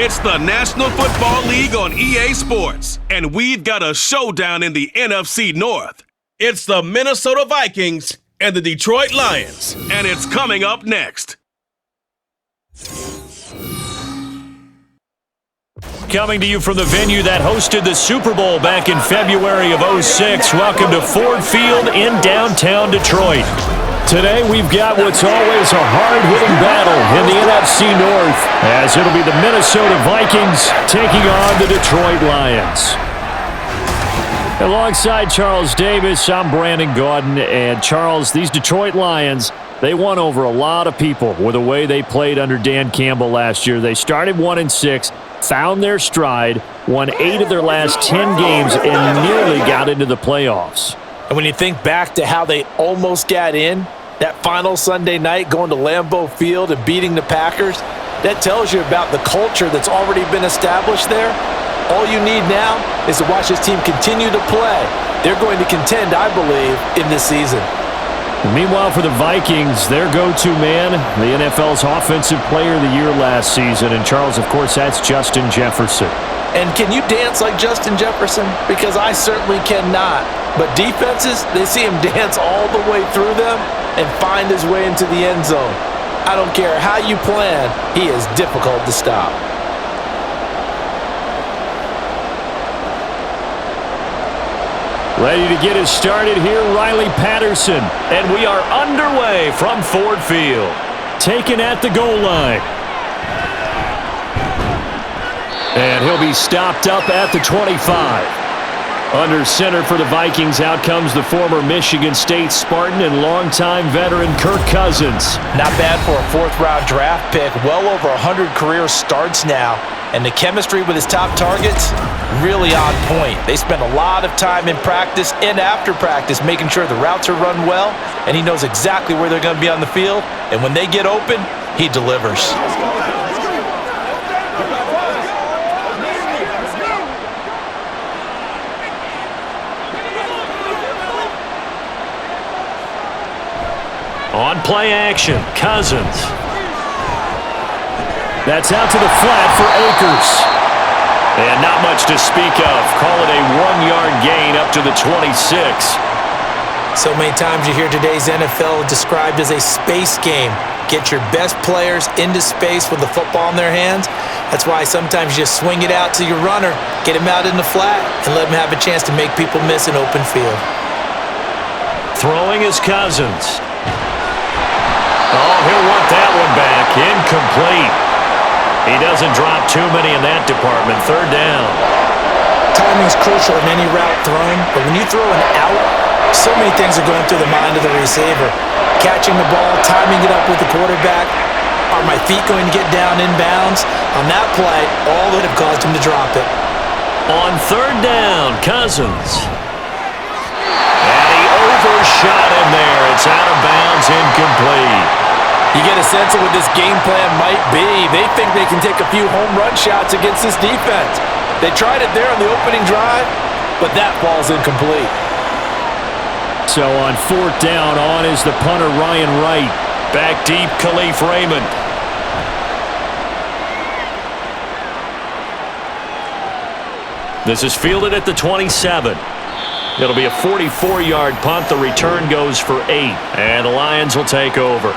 It's the National Football League on EA Sports, and we've got a showdown in the NFC North. It's the Minnesota Vikings and the Detroit Lions, and it's coming up next. Coming to you from the venue that hosted the Super Bowl back in February of '06. Welcome to Ford Field in downtown Detroit. Today we've got what's always a hard-hitting battle in the NFC North, as it'll be the Minnesota Vikings taking on the Detroit Lions. Alongside Charles Davis, I'm Brandon Gaudin, and Charles, these Detroit Lions, they won over a lot of people with the way they played under Dan Campbell last year. They started 1-6, found their stride, won 8 of their last 10 games, and nearly got into the playoffs. And when you think back to how they almost got in, that final Sunday night going to Lambeau Field and beating the Packers, that tells you about the culture that's already been established there. All you need now is to watch this team continue to play. They're going to contend, I believe, in this season. Meanwhile, for the Vikings, their go-to man, the NFL's Offensive Player of the Year last season. And Charles, of course, that's Justin Jefferson. And can you dance like Justin Jefferson? Because I certainly cannot. But defenses, they see him dance all the way through them and find his way into the end zone. I don't care how you plan, he is difficult to stop. Ready to get us started here, Riley Patterson. And we are underway from Ford Field. Taken at the goal line. And he'll be stopped up at the 25. Under center for the Vikings, out comes the former Michigan State Spartan and longtime veteran Kirk Cousins. Not bad for a fourth-round draft pick. Well over 100 career starts now. And the chemistry with his top targets, really on point. They spend a lot of time in practice and after practice making sure the routes are run well, and he knows exactly where they're going to be on the field. And when they get open, he delivers. On play action, Cousins. That's out to the flat for Akers. And not much to speak of. Call it a 1-yard gain up to the 26. So many times you hear today's NFL described as a space game. Get your best players into space with the football in their hands. That's why sometimes you just swing it out to your runner, get him out in the flat, and let him have a chance to make people miss an open field. Throwing is Cousins. Oh, he'll want that one back. Incomplete. He doesn't drop too many in that department. Third down. Timing's crucial in any route thrown, but when you throw an out, so many things are going through the mind of the receiver. Catching the ball, timing it up with the quarterback. Are my feet going to get down inbounds? On that play, all would have caused him to drop it. On third down, Cousins. And he overshot him there. It's out of bounds, incomplete. You get a sense of what this game plan might be. They think they can take a few home run shots against this defense. They tried it there on the opening drive, but that ball's incomplete. So on fourth down, on is the punter Ryan Wright. Back deep, Khalif Raymond. This is fielded at the 27. It'll be a 44-yard punt. The return goes for 8, and the Lions will take over.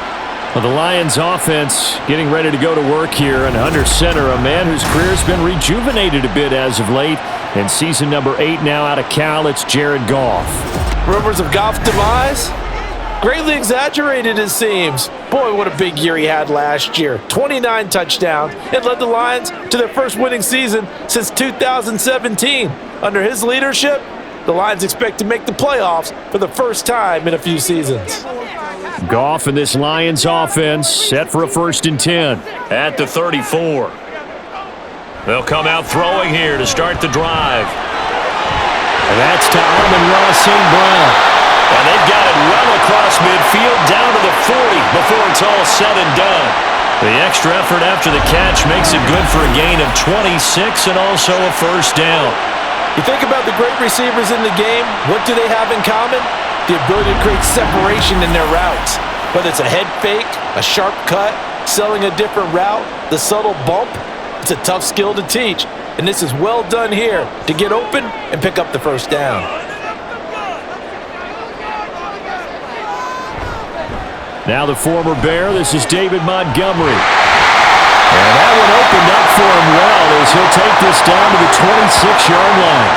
Well, the Lions offense getting ready to go to work here, and under center, a man whose career's been rejuvenated a bit as of late. In season number 8 now out of Cal, it's Jared Goff. Rumors of Goff's demise? Greatly exaggerated, it seems. Boy, what a big year he had last year. 29 touchdowns and led the Lions to their first winning season since 2017. Under his leadership, the Lions expect to make the playoffs for the first time in a few seasons. Goff and this Lions offense set for a 1st and 10 at the 34. They'll come out throwing here to start the drive. And that's to Amon-Ra St. Brown. And they've got it well across midfield down to the 40 before it's all said and done. The extra effort after the catch makes it good for a gain of 26 and also a 1st down. You think about the great receivers in the game, what do they have in common? The ability to create separation in their routes. Whether it's a head fake, a sharp cut, selling a different route, the subtle bump, It's a tough skill to teach, and this is well done here to get open and pick up the first down. Now the former Bear, this is David Montgomery. And that one opened up for him well as he'll take this down to the 26-yard line.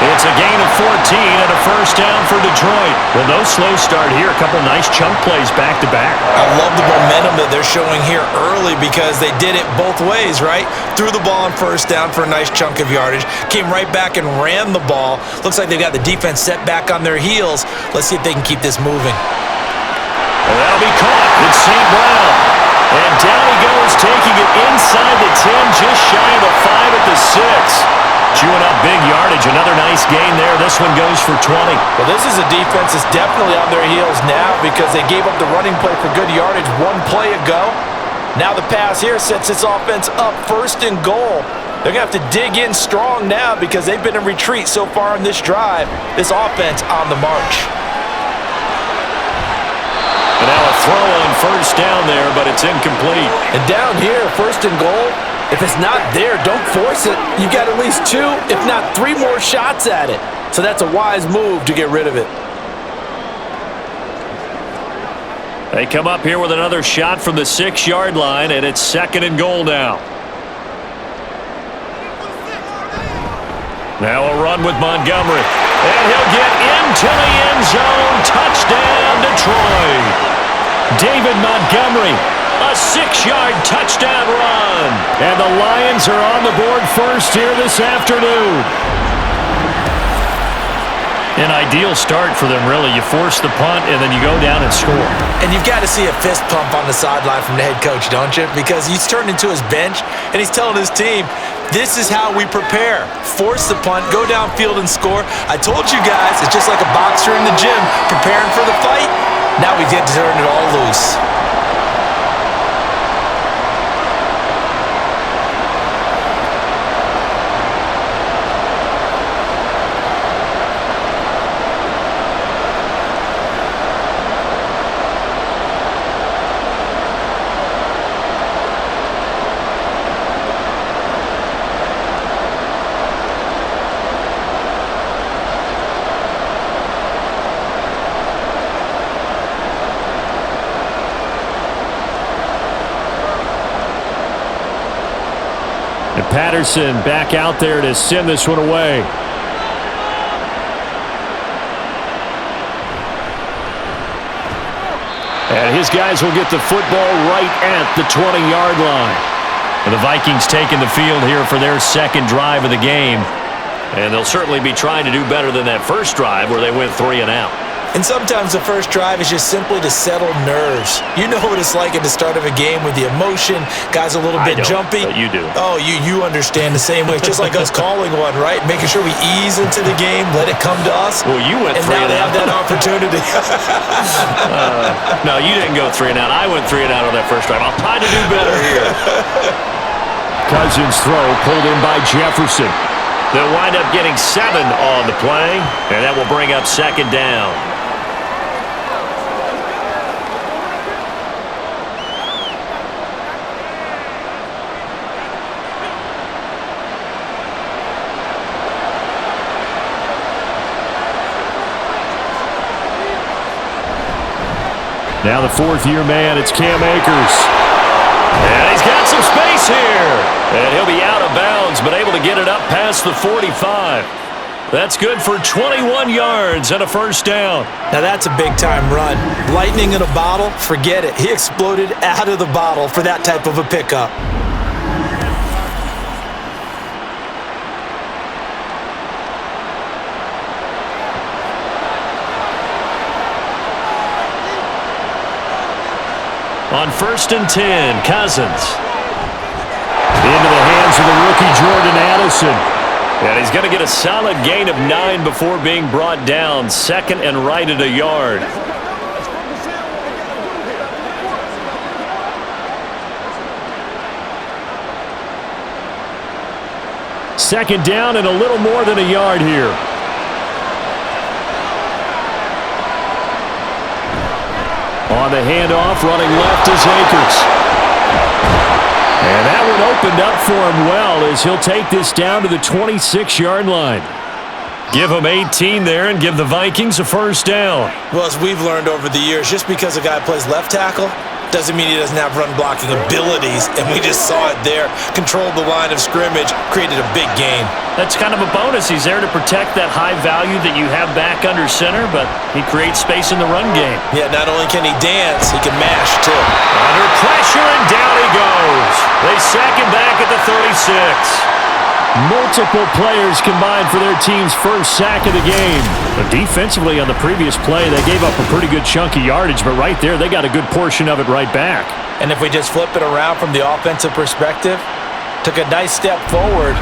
It's a gain of 14 and a first down for Detroit. Well, no slow start here. A couple nice chunk plays back-to-back. I love the momentum that they're showing here early because they did it both ways, right? Threw the ball on first down for a nice chunk of yardage, came right back and ran the ball. Looks like they've got the defense set back on their heels. Let's see if they can keep this moving. Well, that'll be caught. It's St. Brown. And down he goes, taking it inside the 10, just shy of the 5 at the 6. Chewing up big yardage. Another nice gain there. This one goes for 20. Well, this is a defense that's definitely on their heels now because they gave up the running play for good yardage one play ago. Now the pass here sets this offense up first and goal. They're going to have to dig in strong now because they've been in retreat so far in this drive. This offense on the march. And now a throw on first down there, but it's incomplete. And down here, first and goal, if it's not there, don't force it. You've got at least 2, if not 3 more shots at it. So that's a wise move to get rid of it. They come up here with another shot from the 6-yard line, and it's second and goal now. Now a run with Montgomery. And he'll get into the end zone. Touchdown, Detroit. David Montgomery, a 6-yard touchdown run. And the Lions are on the board first here this afternoon. An ideal start for them, really. You force the punt, and then you go down and score. And you've got to see a fist pump on the sideline from the head coach, don't you? Because he's turned into his bench, and he's telling his team, this is how we prepare. Force the punt, go downfield and score. I told you guys, it's just like a boxer in the gym preparing for the fight. Now we get to turn it all loose. Patterson back out there to send this one away. And his guys will get the football right at the 20-yard line. And the Vikings taking the field here for their second drive of the game. And they'll certainly be trying to do better than that first drive where they went 3 and out. And sometimes the first drive is just simply to settle nerves. You know what it's like at the start of a game with the emotion. Guys a little bit jumpy. But you do. Oh, you understand the same way. It's just like us calling one, right? Making sure we ease into the game, let it come to us. Well, you went 3 and out. And now they have that opportunity. No, you didn't go 3 and out. I went 3 and out on that first drive. I'll try to do better here. Cousins' throw pulled in by Jefferson. They'll wind up getting 7 on the play, and that will bring up second down. Now the fourth-year man, it's Cam Akers. And he's got some space here. And he'll be out of bounds, but able to get it up past the 45. That's good for 21 yards and a first down. Now that's a big-time run. Lightning in a bottle, forget it. He exploded out of the bottle for that type of a pickup. On 1st and 10, Cousins. Into the hands of the rookie Jordan Addison. And he's going to get a solid gain of 9 before being brought down. Second and right at a yard. Second down and a little more than a yard here. On the handoff, running left is Akers. And that one opened up for him well as he'll take this down to the 26-yard line. Give them 18 there and give the Vikings a first down. Well, as we've learned over the years, just because a guy plays left tackle doesn't mean he doesn't have run-blocking abilities, and we just saw it there. Controlled the line of scrimmage, created a big gain. That's kind of a bonus. He's there to protect that high value that you have back under center, but he creates space in the run game. Yeah, not only can he dance, he can mash, too. Under pressure, and down he goes. They sack him back at the 36. Multiple players combined for their team's first sack of the game. But defensively on the previous play, they gave up a pretty good chunk of yardage, but right there, they got a good portion of it right back. And if we just flip it around from the offensive perspective, took a nice step forward,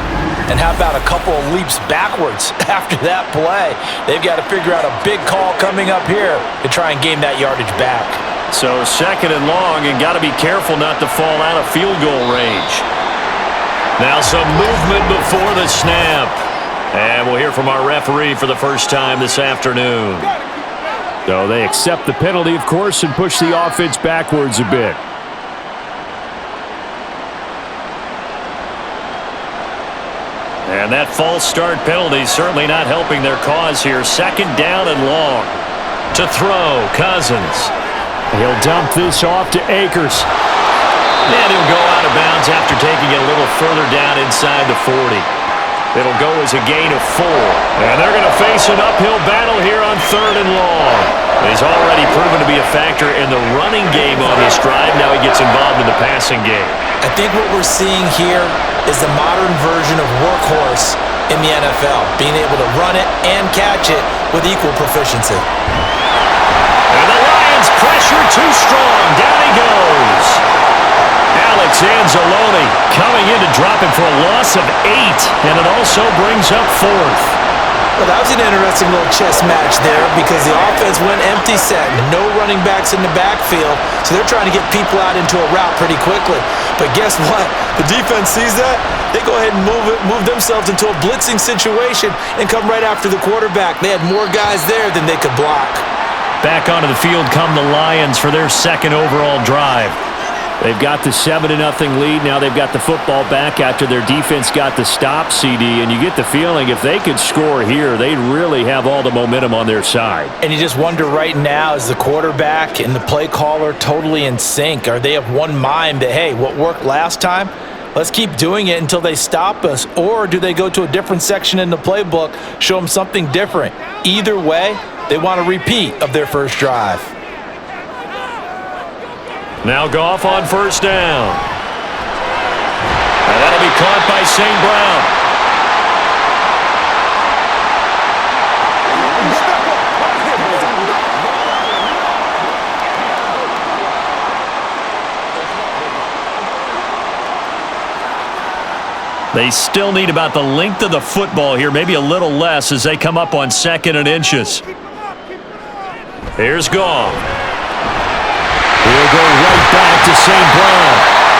and how about a couple of leaps backwards after that play? They've got to figure out a big call coming up here to try and gain that yardage back. So second and long, and got to be careful not to fall out of field goal range. Now some movement before the snap. And we'll hear from our referee for the first time this afternoon. So they accept the penalty, of course, and push the offense backwards a bit. And that false start penalty certainly not helping their cause here. Second down and long. To throw, Cousins. He'll dump this off to Akers. And he'll go out of bounds after taking it a little further down inside the 40. It'll go as a gain of 4. And they're going to face an uphill battle here on third and long. He's already proven to be a factor in the running game on this drive. Now he gets involved in the passing game. I think what we're seeing here is the modern version of workhorse in the NFL, being able to run it and catch it with equal proficiency. And the Lions pressure too strong. Down he goes. Alex Anzalone coming in to drop him for a loss of 8, and it also brings up 4th. Well, that was an interesting little chess match there because the offense went empty set. No running backs in the backfield, so they're trying to get people out into a route pretty quickly. But guess what? The defense sees that. They go ahead and move themselves into a blitzing situation and come right after the quarterback. They had more guys there than they could block. Back onto the field come the Lions for their second overall drive. They've got the 7-0 lead. Now they've got the football back after their defense got the stop, CD. And you get the feeling if they could score here, they'd really have all the momentum on their side. And you just wonder right now, is the quarterback and the play caller totally in sync? Are they of one mind that, hey, what worked last time, let's keep doing it until they stop us? Or do they go to a different section in the playbook, show them something different? Either way, they want a repeat of their first drive. Now Goff on first down. And that'll be caught by St. Brown. They still need about the length of the football here, maybe a little less as they come up on 2nd and inches. Here's Goff. He'll go right back to St. Brown.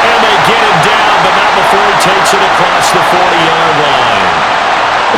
And they get him down, but not before he takes it across the 40-yard line.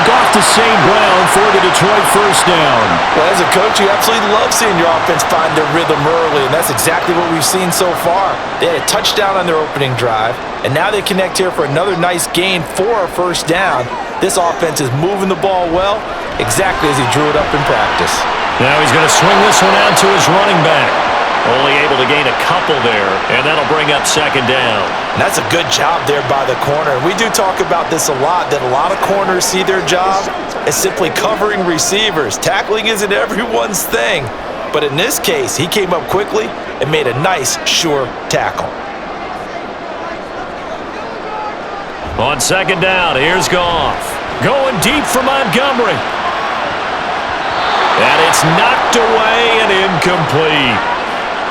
Goff to St. Brown for the Detroit first down. Well, as a coach, you absolutely love seeing your offense find their rhythm early, and that's exactly what we've seen so far. They had a touchdown on their opening drive, and now they connect here for another nice gain for a first down. This offense is moving the ball well, exactly as he drew it up in practice. Now he's going to swing this one out to his running back. Only able to gain a couple there, and that'll bring up second down. And that's a good job there by the corner. We do talk about this a lot, that a lot of corners see their job as simply covering receivers. Tackling isn't everyone's thing. But in this case, he came up quickly and made a nice, sure tackle. On second down, here's Goff. Going deep for Montgomery. And it's knocked away and incomplete.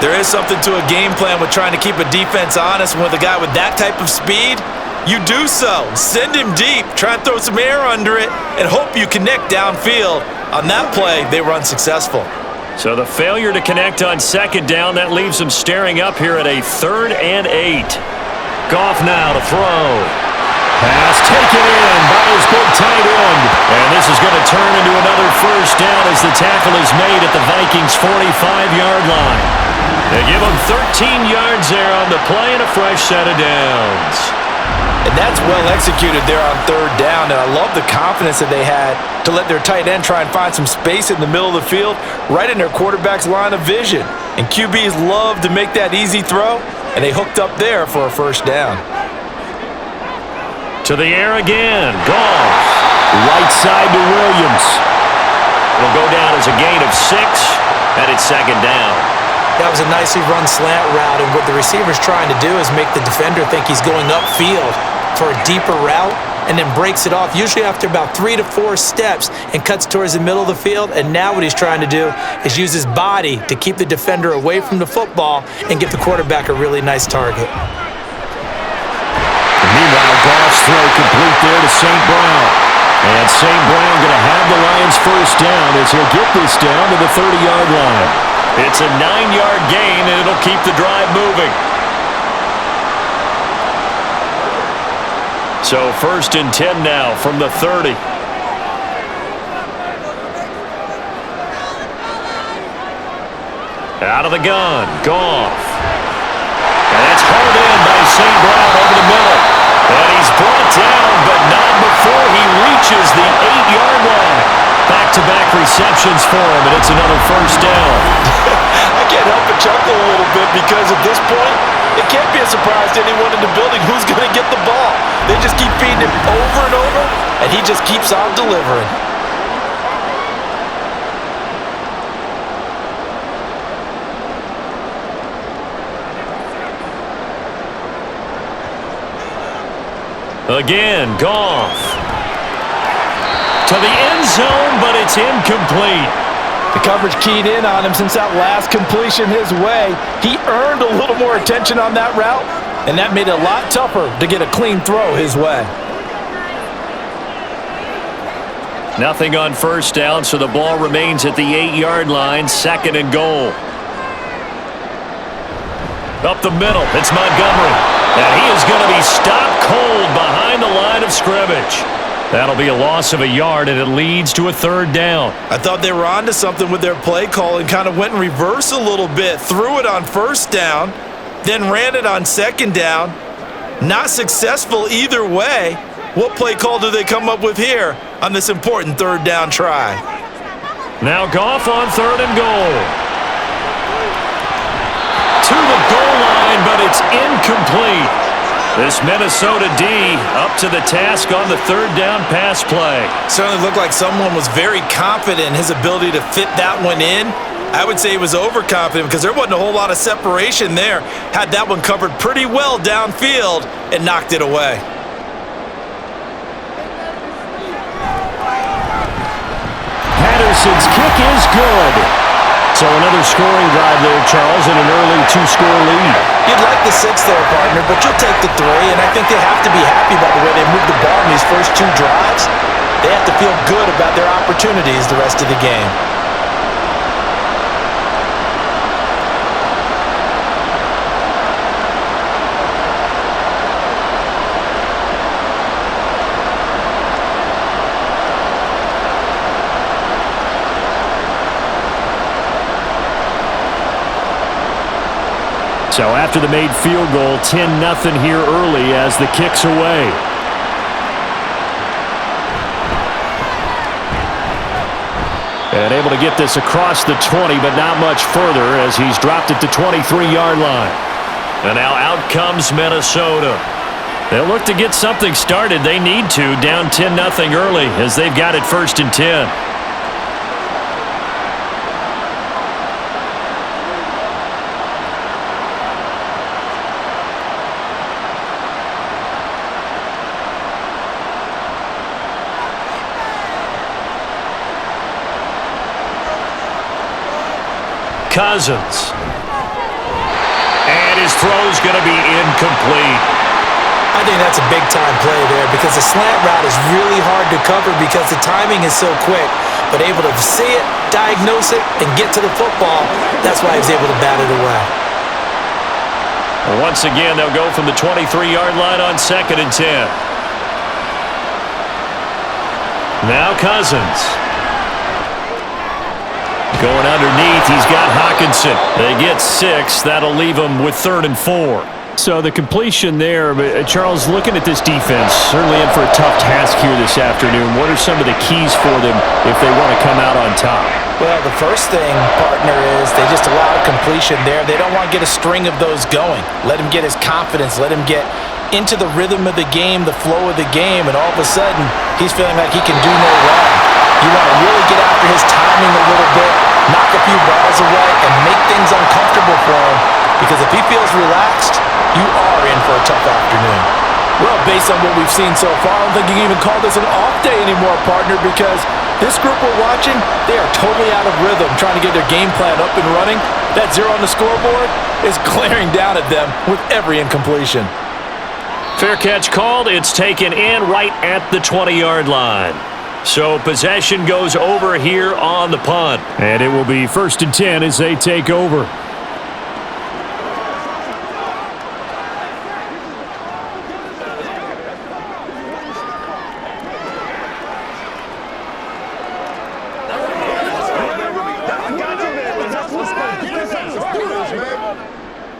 There is something to a game plan with trying to keep a defense honest. And with a guy with that type of speed, you do so. Send him deep, try and throw some air under it, and hope you connect downfield. On that play, they were unsuccessful. So the failure to connect on second down, that leaves them staring up here at a 3rd and 8. Goff now to throw. Pass taken in by his big tight end. And this is going to turn into another first down as the tackle is made at the Vikings' 45-yard line. They give him 13 yards there on the play and a fresh set of downs. And that's well executed there on third down, and I love the confidence that they had to let their tight end try and find some space in the middle of the field, right in their quarterback's line of vision. And QBs love to make that easy throw, and they hooked up there for a first down. To the air again. Goff. Right side to Williams. It'll go down as a gain of 6, and it's second down. That was a nicely run slant route, and what the receiver's trying to do is make the defender think he's going upfield for a deeper route and then breaks it off, usually after about 3 to 4 steps, and cuts towards the middle of the field. And now what he's trying to do is use his body to keep the defender away from the football and give the quarterback a really nice target. Meanwhile, Goff's throw complete there to St. Brown. And St. Brown going to have the Lions first down as he'll get this down to the 30-yard line. It's a 9-yard gain, and it'll keep the drive moving. So first and 10 now from the 30. Out of the gun, Goff. And it's hauled in by St. Brown over the middle. And he's brought down, but not before he reaches the 8-yard line. Back-to-back receptions for him, and it's another first down. I can't help but chuckle a little bit because at this point, it can't be a surprise to anyone in the building who's going to get the ball. They just keep feeding him over and over, and he just keeps on delivering. Again, Goff. To the end zone, but it's incomplete. The coverage keyed in on him since that last completion his way. He earned a little more attention on that route, and that made it a lot tougher to get a clean throw his way. Nothing on first down, so the ball remains at the 8-yard line, second and goal. Up the middle, it's Montgomery. And he is going to be stopped cold behind the line of scrimmage. That'll be a loss of a yard, and it leads to a third down. I thought they were onto something with their play call and kind of went in reverse a little bit. Threw it on first down, then ran it on second down. Not successful either way. What play call do they come up with here on this important third down try? Now Goff on third and goal. To the goal line, but it's incomplete. This Minnesota D up to the task on the third down pass play. Certainly looked like someone was very confident in his ability to fit that one in. I would say he was overconfident because there wasn't a whole lot of separation there. Had that one covered pretty well downfield and knocked it away. Patterson's kick is good. So another scoring drive there, Charles, and an early 2-score lead. You'd like the 6 there, partner, but you'll take the 3, and I think they have to be happy about the way they moved the ball in these first 2 drives. They have to feel good about their opportunities the rest of the game. So after the made field goal, 10-0 here early as the kick's away. And able to get this across the 20, but not much further as he's dropped it to 23-yard line. And now out comes Minnesota. They'll look to get something started. They need to, down 10-0 early as they've got it first and 10. Cousins. And his throw's going to be incomplete. I think that's a big-time play there because the slant route is really hard to cover because the timing is so quick. But able to see it, diagnose it, and get to the football, that's why he was able to bat it away. Well, once again, they'll go from the 23-yard line on second and 10. Now Cousins. Going underneath, he's got Hawkinson. They get 6. That'll leave them with 3rd and 4. So the completion there, Charles, looking at this defense, certainly in for a tough task here this afternoon. What are some of the keys for them if they want to come out on top? Well, the first thing, partner, is they just allow a completion there. They don't want to get a string of those going. Let him get his confidence. Let him get into the rhythm of the game, the flow of the game, and all of a sudden, he's feeling like he can do no wrong. You want to really get after his timing a little bit, knock a few balls away, and make things uncomfortable for him, because if he feels relaxed, you are in for a tough afternoon. Well, based on what we've seen so far, I don't think you can even call this an off day anymore, partner, because this group we're watching, they are totally out of rhythm, trying to get their game plan up and running. That 0 on the scoreboard is glaring down at them with every incompletion. Fair catch called. It's taken in right at the 20-yard line. So possession goes over here on the punt. And it will be 1st and 10 as they take over.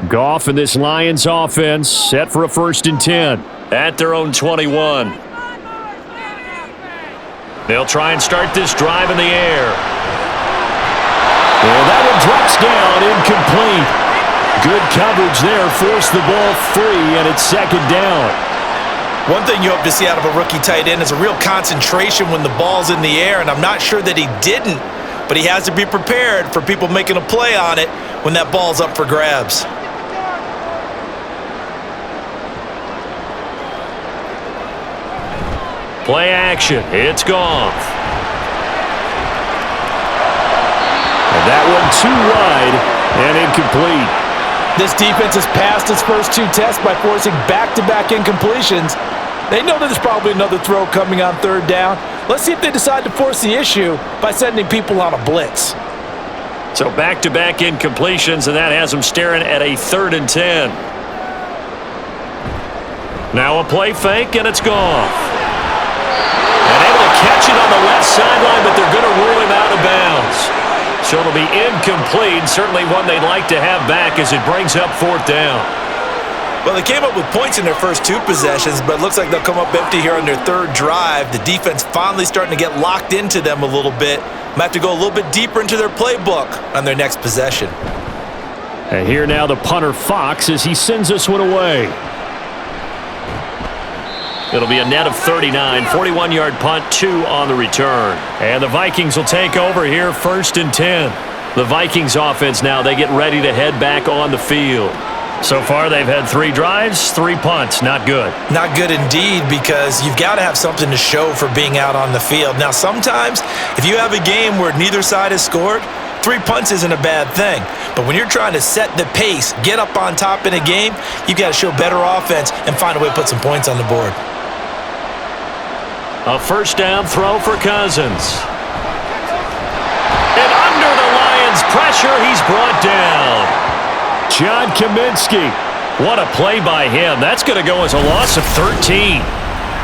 Goff and this Lions offense set for a 1st and 10. At their own 21. They'll try and start this drive in the air. And that one drops down, incomplete. Good coverage there, forced the ball free, and it's 2nd down. One thing you hope to see out of a rookie tight end is a real concentration when the ball's in the air, and I'm not sure that he didn't, but he has to be prepared for people making a play on it when that ball's up for grabs. Play action. It's Goff. And that one too wide and incomplete. This defense has passed its first 2 tests by forcing back-to-back incompletions. They know that there's probably another throw coming on 3rd down. Let's see if they decide to force the issue by sending people on a blitz. So back-to-back incompletions, and that has them staring at a 3rd and 10. Now a play fake, and it's Goff. And able to catch it on the left sideline, but they're going to rule him out of bounds. So it'll be incomplete, certainly one they'd like to have back as it brings up 4th down. Well, they came up with points in their first 2 possessions, but it looks like they'll come up empty here on their 3rd drive. The defense finally starting to get locked into them a little bit. Might have to go a little bit deeper into their playbook on their next possession. And here now the punter Fox as he sends this one away. It'll be a net of 39, 41-yard punt, 2 on the return. And the Vikings will take over here, 1st and 10. The Vikings offense now, they get ready to head back on the field. So far, they've had 3 drives, 3 punts. Not good. Not good indeed, because you've got to have something to show for being out on the field. Now, sometimes, if you have a game where neither side has scored, 3 punts isn't a bad thing. But when you're trying to set the pace, get up on top in a game, you've got to show better offense and find a way to put some points on the board. A 1st down throw for Cousins. And under the Lions' pressure, he's brought down. John Kaminsky. What a play by him. That's going to go as a loss of 13.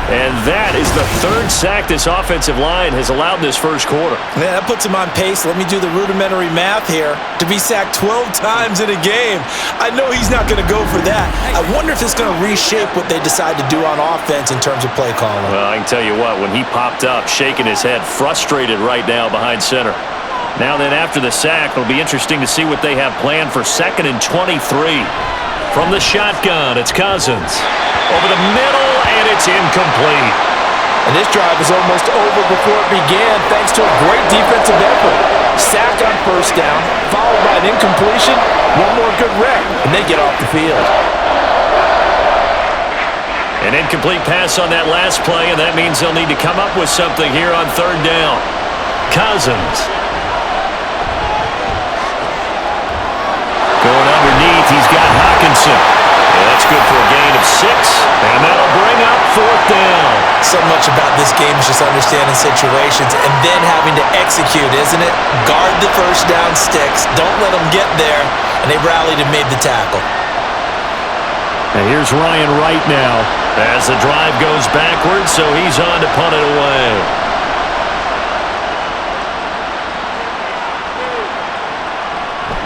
And that is the 3rd sack this offensive line has allowed this first quarter. Yeah, that puts him on pace. Let me do the rudimentary math here. To be sacked 12 times in a game, I know he's not going to go for that. I wonder if it's going to reshape what they decide to do on offense in terms of play calling. Well, I can tell you what, when he popped up, shaking his head, frustrated right now behind center. Now then, after the sack, it'll be interesting to see what they have planned for 2nd and 23. From the shotgun, it's Cousins. Over the middle, and it's incomplete. And this drive was almost over before it began thanks to a great defensive effort. Sack on 1st down, followed by an incompletion, one more good rep, and they get off the field. An incomplete pass on that last play, and that means they'll need to come up with something here on 3rd down. Cousins. Going underneath, he's got Hawkinson. And that's good for a gain of 6, and that'll bring up 4th down. So much about this game is just understanding situations and then having to execute, isn't it? Guard the 1st down sticks, don't let them get there, and they rallied and made the tackle. And here's Ryan Wright now. As the drive goes backwards, so he's on to punt it away.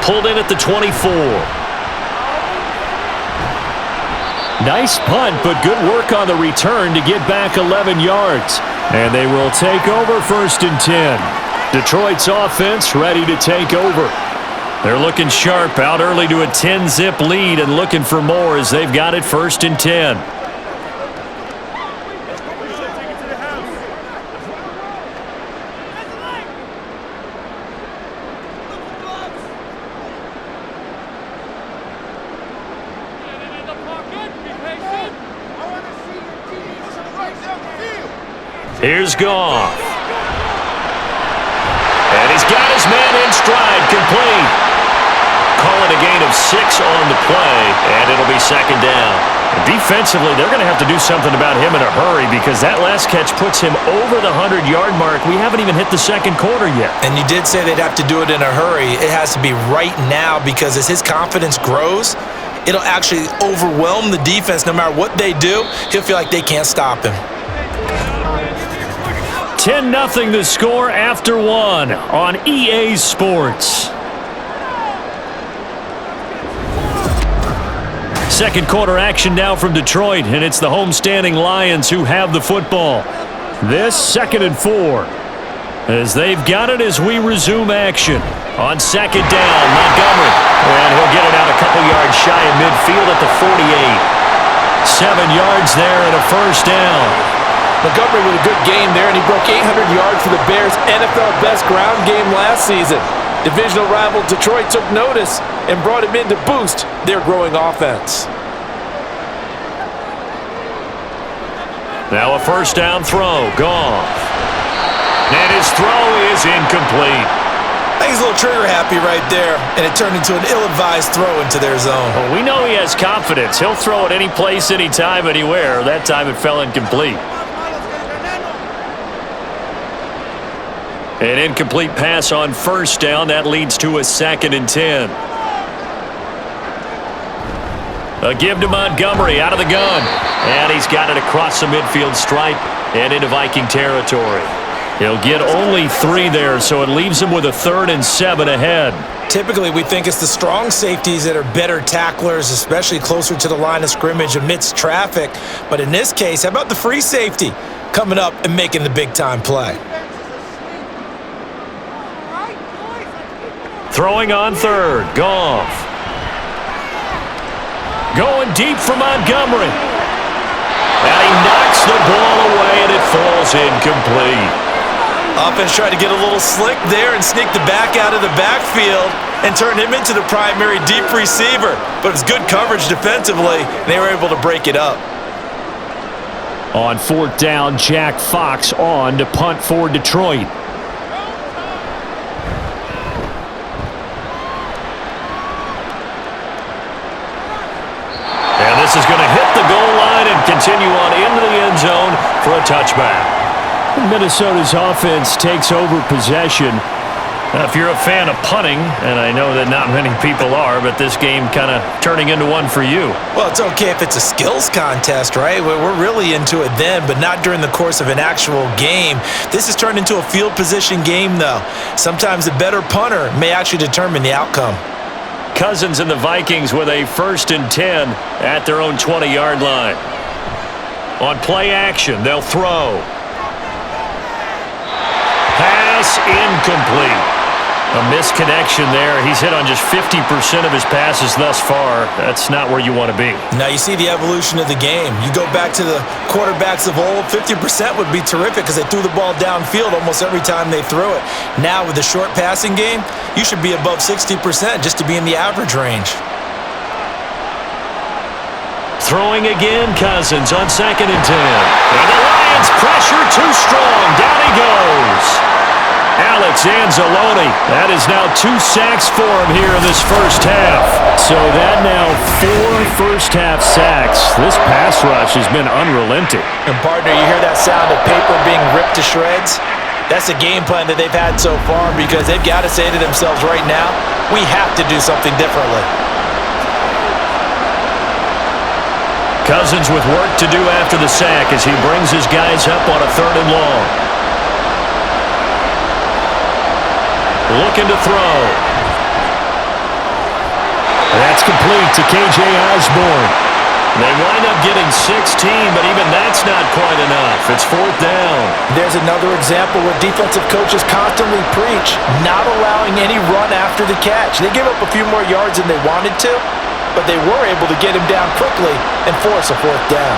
pulled in at the 24. Nice punt, but good work on the return to get back 11 yards. And they will take over 1st and 10. Detroit's offense ready to take over. They're looking sharp, out early to a 10-zip lead and looking for more as they've got it 1st and 10. Here's Goff. And he's got his man in stride, complete. Call it a gain of 6 on the play, and it'll be 2nd down. And defensively, they're going to have to do something about him in a hurry because that last catch puts him over the 100-yard mark. We haven't even hit the 2nd quarter yet. And you did say they'd have to do it in a hurry. It has to be right now because as his confidence grows, it'll actually overwhelm the defense. No matter what they do, he'll feel like they can't stop him. 10-0 the score after 1 on EA Sports. 2nd quarter action now from Detroit, and it's the homestanding Lions who have the football. This 2nd and 4 as they've got it as we resume action. On 2nd down, Montgomery, and he'll get it out a couple yards shy of midfield at the 48. 7 yards there and a 1st down. Montgomery with a good game there, and he broke 800 yards for the Bears' NFL best ground game last season. Divisional rival Detroit took notice and brought him in to boost their growing offense. Now a 1st down throw. Goff. And his throw is incomplete. I think he's a little trigger happy right there, and it turned into an ill-advised throw into their zone. Well, we know he has confidence. He'll throw it any place, anytime, anywhere. That time it fell incomplete. An incomplete pass on 1st down. That leads to a 2nd and 10. A give to Montgomery out of the gun. And he's got it across the midfield stripe and into Viking territory. He'll get only 3 there, so it leaves him with a 3rd and 7 ahead. Typically, we think it's the strong safeties that are better tacklers, especially closer to the line of scrimmage amidst traffic. But in this case, how about the free safety coming up and making the big-time play? Throwing on 3rd, Goff. Going deep for Montgomery. And he knocks the ball away, and it falls incomplete. Offense tried to get a little slick there and sneak the back out of the backfield and turn him into the primary deep receiver. But it's good coverage defensively, and they were able to break it up. On 4th down, Jack Fox on to punt for Detroit. This is going to hit the goal line and continue on into the end zone for a touchback. Minnesota's offense takes over possession. Now, if you're a fan of punting, and I know that not many people are, but this game kind of turning into one for you. Well, it's okay if it's a skills contest, right? We're really into it then, but not during the course of an actual game. This has turned into a field position game, though. Sometimes the better punter may actually determine the outcome. Cousins and the Vikings with a 1st and 10 at their own 20-yard line. On play action, they'll throw. Pass incomplete. A misconnection there. He's hit on just 50% of his passes thus far. That's not where you want to be. Now you see the evolution of the game. You go back to the quarterbacks of old, 50% would be terrific because they threw the ball downfield almost every time they threw it. Now with the short passing game, you should be above 60% just to be in the average range. Throwing again, Cousins on 2nd and 10. And the Lions pressure too strong. Down he goes. Alex Anzalone, that is now 2 sacks for him here in this first half. So that now 4 first-half sacks. This pass rush has been unrelenting. And partner, you hear that sound of paper being ripped to shreds? That's a game plan that they've had so far because they've got to say to themselves right now, we have to do something differently. Cousins with work to do after the sack as he brings his guys up on a 3rd and long. Looking to throw. That's complete to K.J. Osborne. They wind up getting 16, but even that's not quite enough. It's fourth down. There's another example where defensive coaches constantly preach not allowing any run after the catch. They gave up a few more yards than they wanted to, but they were able to get him down quickly and force a fourth down.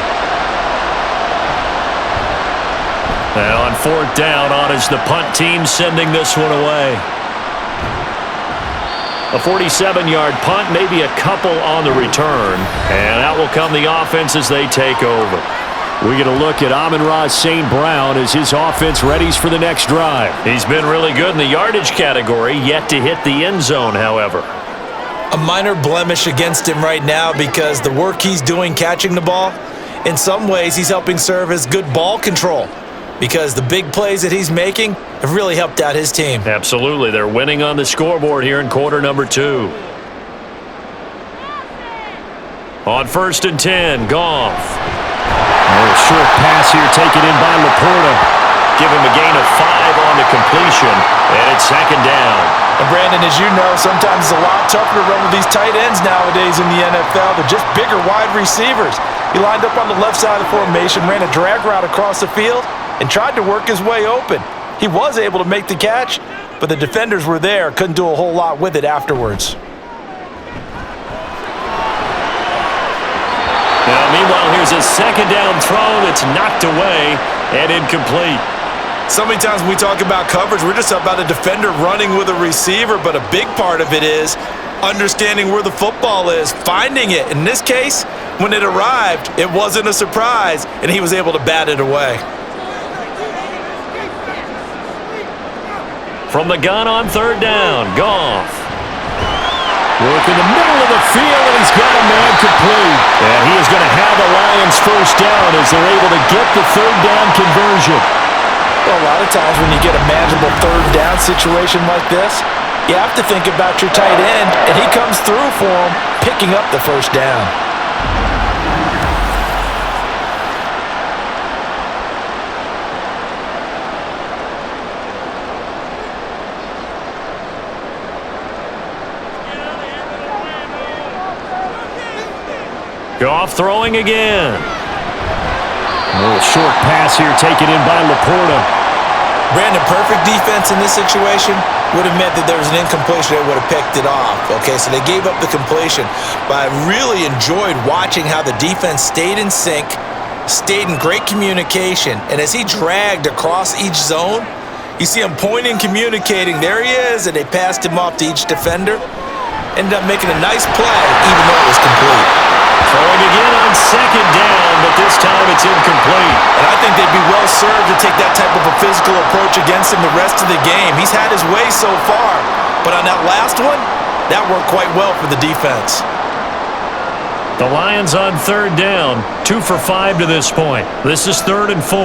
And on fourth down, on is the punt team sending this one away. A 47-yard punt, maybe a couple on the return. And out will come the offense as they take over. We get a look at Amon-Ra St. Brown as his offense readies for the next drive. He's been really good in the yardage category, yet to hit the end zone, however. A minor blemish against him right now because the work he's doing catching the ball, in some ways he's helping serve as good ball control, because the big plays that he's making have really helped out his team. Absolutely. They're winning on the scoreboard here in quarter number 2. On 1st and 10, Goff. A short pass here taken in by Laporta. Give him a gain of 5 on the completion, and it's second down. And Brandon, as you know, sometimes it's a lot tougher to run with these tight ends nowadays in the NFL. They're just bigger wide receivers. He lined up on the left side of the formation, ran a drag route across the field, and tried to work his way open. He was able to make the catch, but the defenders were there, couldn't do a whole lot with it afterwards. Now, meanwhile, here's a second down throw that's knocked away and incomplete. So many times when we talk about coverage, we're just about a defender running with a receiver, but a big part of it is understanding where the football is, finding it. In this case, when it arrived, it wasn't a surprise, and he was able to bat it away. From the gun on third down, Goff. Work in the middle of the field, and he's got a man complete. And he is going to have the Lions first down as they're able to get the third down conversion. Well, a lot of times when you get a manageable third down situation like this, you have to think about your tight end, and he comes through for him, picking up the first down. Goff throwing again. A little short pass here taken in by Laporta. Brandon, perfect defense in this situation would have meant that there was an incompletion. They would have picked it off. Okay, so they gave up the completion. But I really enjoyed watching how the defense stayed in sync, stayed in great communication. And as he dragged across each zone, you see him pointing, communicating. There he is, and they passed him off to each defender. Ended up making a nice play, even though it was complete. Throwing again on second down, but this time it's incomplete. And I think they'd be well served to take that type of a physical approach against him the rest of the game. He's had his way so far, but on that last one, that worked quite well for the defense. The Lions on third down, 2 for 5 to this point. This is 3rd and 4.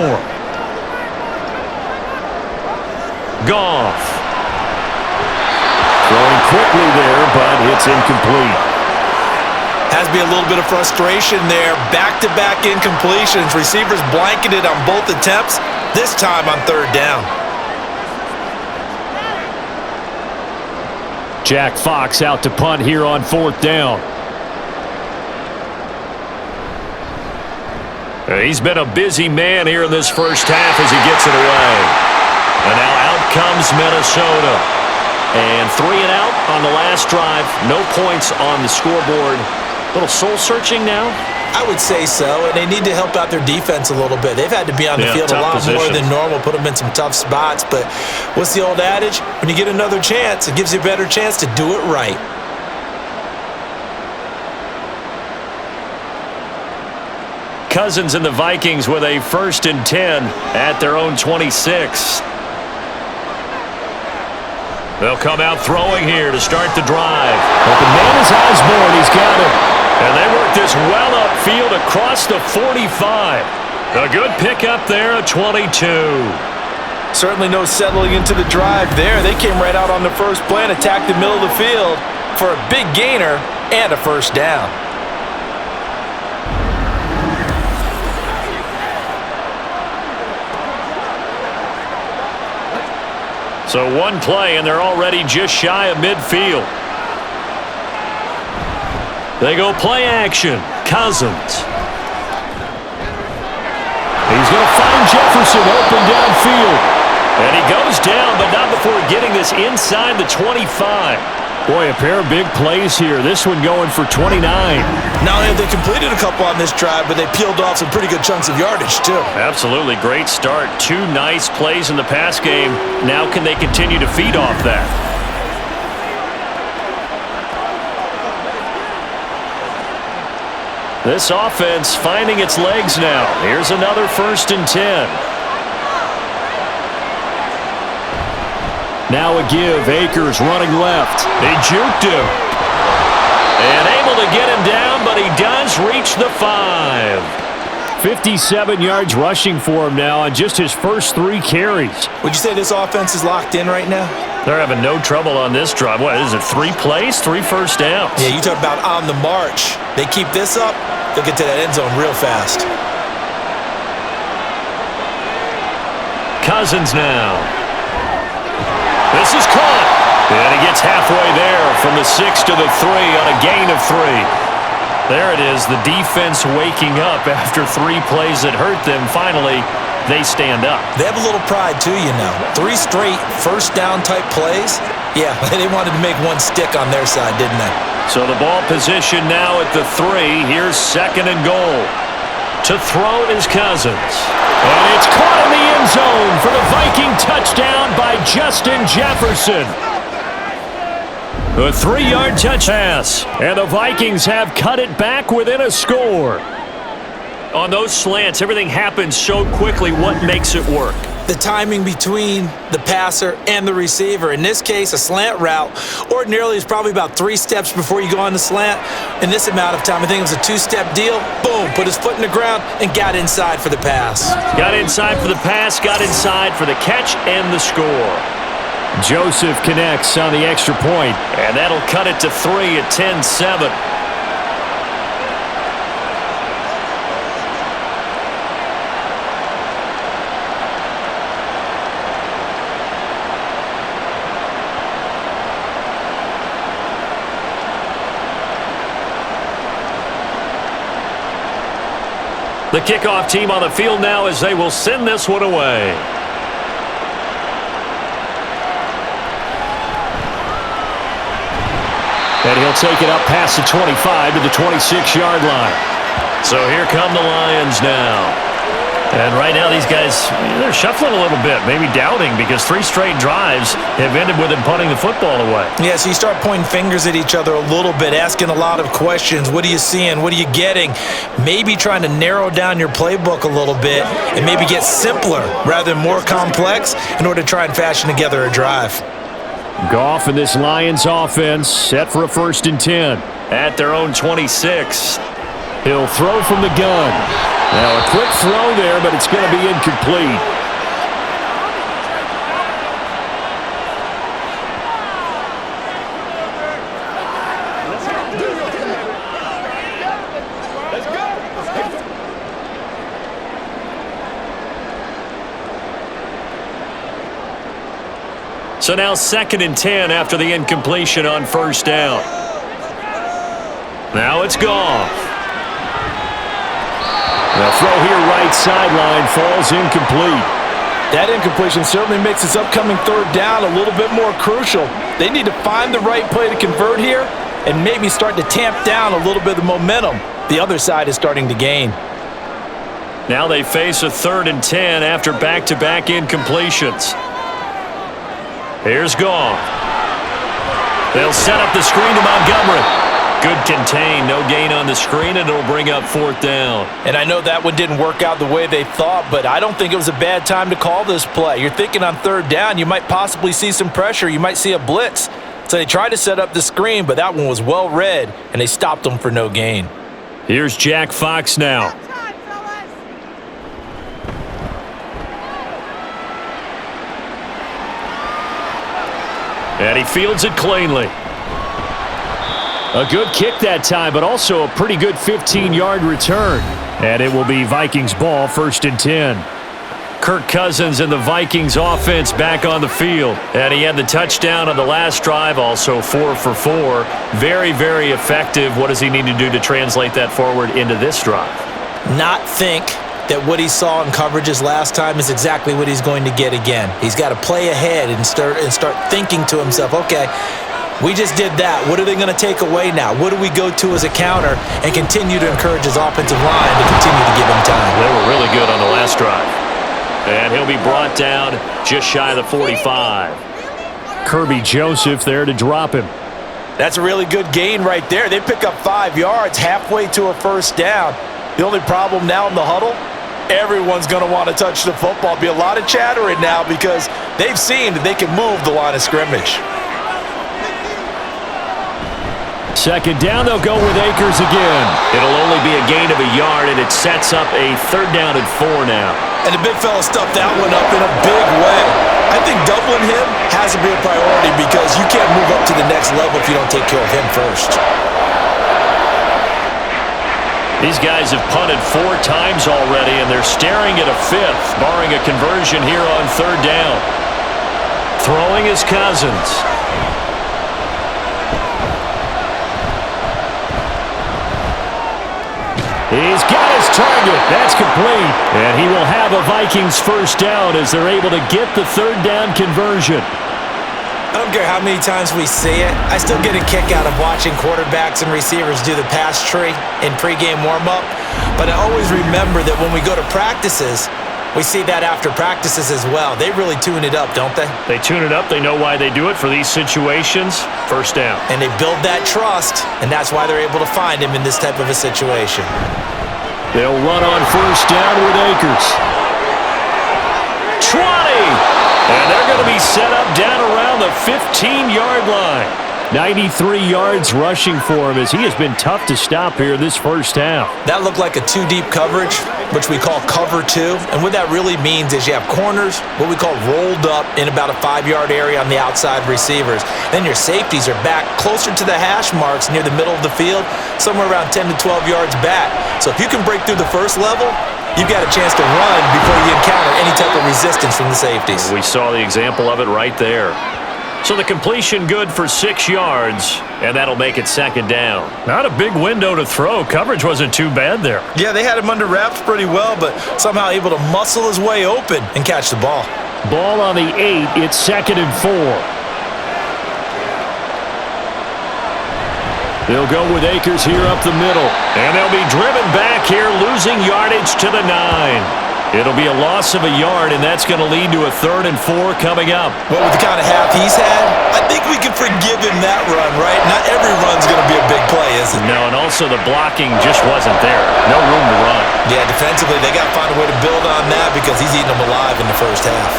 Goff. Throwing quickly there, but it's incomplete. Has to be a little bit of frustration there. Back-to-back incompletions. Receivers blanketed on both attempts, this time on third down. Jack Fox out to punt here on 4th down. He's been a busy man here in this first half as he gets it away. And now out comes Minnesota. And 3 and out on the last drive. No points on the scoreboard. A little soul-searching now? I would say so, and they need to help out their defense a little bit. They've had to be on the field a lot more than normal, put them in some tough spots. But what's the old adage? When you get another chance, it gives you a better chance to do it right. Cousins and the Vikings with a 1st and 10 at their own 26. They'll come out throwing here to start the drive. Open man is Osborne. He's got it. And they work this well upfield across the 45. A good pickup there, a 22. Certainly no settling into the drive there. They came right out on the first play and attacked the middle of the field for a big gainer and a first down. So one play, and they're already just shy of midfield. They go play action. Cousins. He's going to find Jefferson open downfield. And he goes down, but not before getting this inside the 25. Boy, a pair of big plays here. This one going for 29. Not only have they completed a couple on this drive, but they peeled off some pretty good chunks of yardage, too. Absolutely great start. 2 nice plays in the pass game. Now can they continue to feed off that? This offense finding its legs now. Here's another 1st and 10. Now a give. Akers running left. They juked him. And able to get him down, but he does reach the 5. 57 yards rushing for him now on just his first 3 carries. Would you say this offense is locked in right now? They're having no trouble on this drive. What is it, 3 plays, 3 first downs? Yeah, you talk about on the march. They keep this up, they'll get to that end zone real fast. Cousins now. This is caught. And he gets halfway there from the 6 to the 3 on a gain of 3. There it is, the defense waking up after 3 plays that hurt them. Finally, they stand up. They have a little pride, too, you know. 3 straight first down type plays. Yeah, they wanted to make one stick on their side, didn't they? So the ball position now at the 3. Here's 2nd and goal. To throw is Cousins. And it's caught in the end zone for the Viking touchdown by Justin Jefferson. A 3-yard touch pass. And the Vikings have cut it back within a score. On those slants, everything happens so quickly. What makes it work? The timing between the passer and the receiver. In this case, a slant route ordinarily is probably about 3 steps before you go on the slant. In this amount of time, I think it was a 2-step deal. Boom, put his foot in the ground and got inside for the pass. Got inside for the pass, got inside for the catch and the score. Joseph connects on the extra point, and that'll cut it to 3 at 10-7. The kickoff team on the field now as they will send this one away. And he'll take it up past the 25 to the 26-yard line. So here come the Lions now. And right now these guys, they're shuffling a little bit, maybe doubting, because 3 straight drives have ended with them punting the football away. Yeah, so you start pointing fingers at each other a little bit, asking a lot of questions. What are you seeing? What are you getting? Maybe trying to narrow down your playbook a little bit and maybe get simpler rather than more complex in order to try and fashion together a drive. Goff and this Lions offense set for a 1st and 10. At their own 26. He'll throw from the gun. Now a quick throw there, but it's going to be incomplete. So now 2nd and 10 after the incompletion on 1st down. Now it's Goff. The throw here right sideline falls incomplete. That incompletion certainly makes this upcoming 3rd down a little bit more crucial. They need to find the right play to convert here and maybe start to tamp down a little bit of momentum. The other side is starting to gain. Now they face a 3rd and 10 after back-to-back incompletions. Here's Goff. They'll set up the screen to Montgomery. Good contain, no gain on the screen, and it'll bring up 4th down. And I know that one didn't work out the way they thought, but I don't think it was a bad time to call this play. You're thinking on 3rd down, you might possibly see some pressure. You might see a blitz. So they tried to set up the screen, but that one was well read, and they stopped them for no gain. Here's Jack Fox now. And he fields it cleanly. A good kick that time, but also a pretty good 15-yard return. And it will be Vikings ball, 1st and 10. Kirk Cousins and the Vikings offense back on the field. And he had the touchdown on the last drive, also 4 for 4. Very, very effective. What does he need to do to translate that forward into this drive? Not think that what he saw in coverages last time is exactly what he's going to get again. He's got to play ahead and start thinking to himself, okay, we just did that. What are they going to take away now? What do we go to as a counter? And continue to encourage his offensive line to continue to give him time. They were really good on the last drive. And he'll be brought down just shy of the 45. Kirby Joseph there to drop him. That's a really good gain right there. They pick up 5 yards halfway to a first down. The only problem now in the huddle, everyone's going to want to touch the football. Be a lot of chattering now because they've seen that they can move the line of scrimmage. Second down, they'll go with Akers again. It'll only be a gain of a yard, and it sets up a 3rd down and 4 now. And the big fella stuffed that one up in a big way. I think doubling him has to be a priority because you can't move up to the next level if you don't take care of him first. These guys have punted 4 times already, and they're staring at a 5th, barring a conversion here on 3rd down. Throwing is Cousins. He's got his target. That's complete. And he will have a Vikings first down as they're able to get the 3rd down conversion. I don't care how many times we see it. I still get a kick out of watching quarterbacks and receivers do the pass tree in pregame warm-up. But I always remember that when we go to practices, we see that after practices as well. They really tune it up, don't they? They tune it up. They know why they do it for these situations. First down. And they build that trust, and that's why they're able to find him in this type of a situation. They'll run on first down with Akers. 20! And they're going to be set up down around the 15-yard line. 93 yards rushing for him as he has been tough to stop here this first half. That looked like a 2-deep coverage, which we call cover 2. And what that really means is you have corners, what we call rolled up in about a 5-yard area on the outside receivers. Then your safeties are back closer to the hash marks near the middle of the field, somewhere around 10 to 12 yards back. So if you can break through the first level, you've got a chance to run before you encounter any type of resistance from the safeties. We saw the example of it right there. So the completion good for 6 yards, and that'll make it 2nd down. Not a big window to throw. Coverage wasn't too bad there. Yeah, they had him under wraps pretty well, but somehow able to muscle his way open and catch the ball. Ball on the 8. It's 2nd and 4. They'll go with Akers here up the middle. And they'll be driven back here, losing yardage to the 9. It'll be a loss of a yard, and that's going to lead to a 3rd and 4 coming up. Well, with the kind of half he's had, I think we can forgive him that run, right? Not every run's going to be a big play, is it? No, and also the blocking just wasn't there. No room to run. Yeah, defensively, they got to find a way to build on that because he's eating them alive in the first half.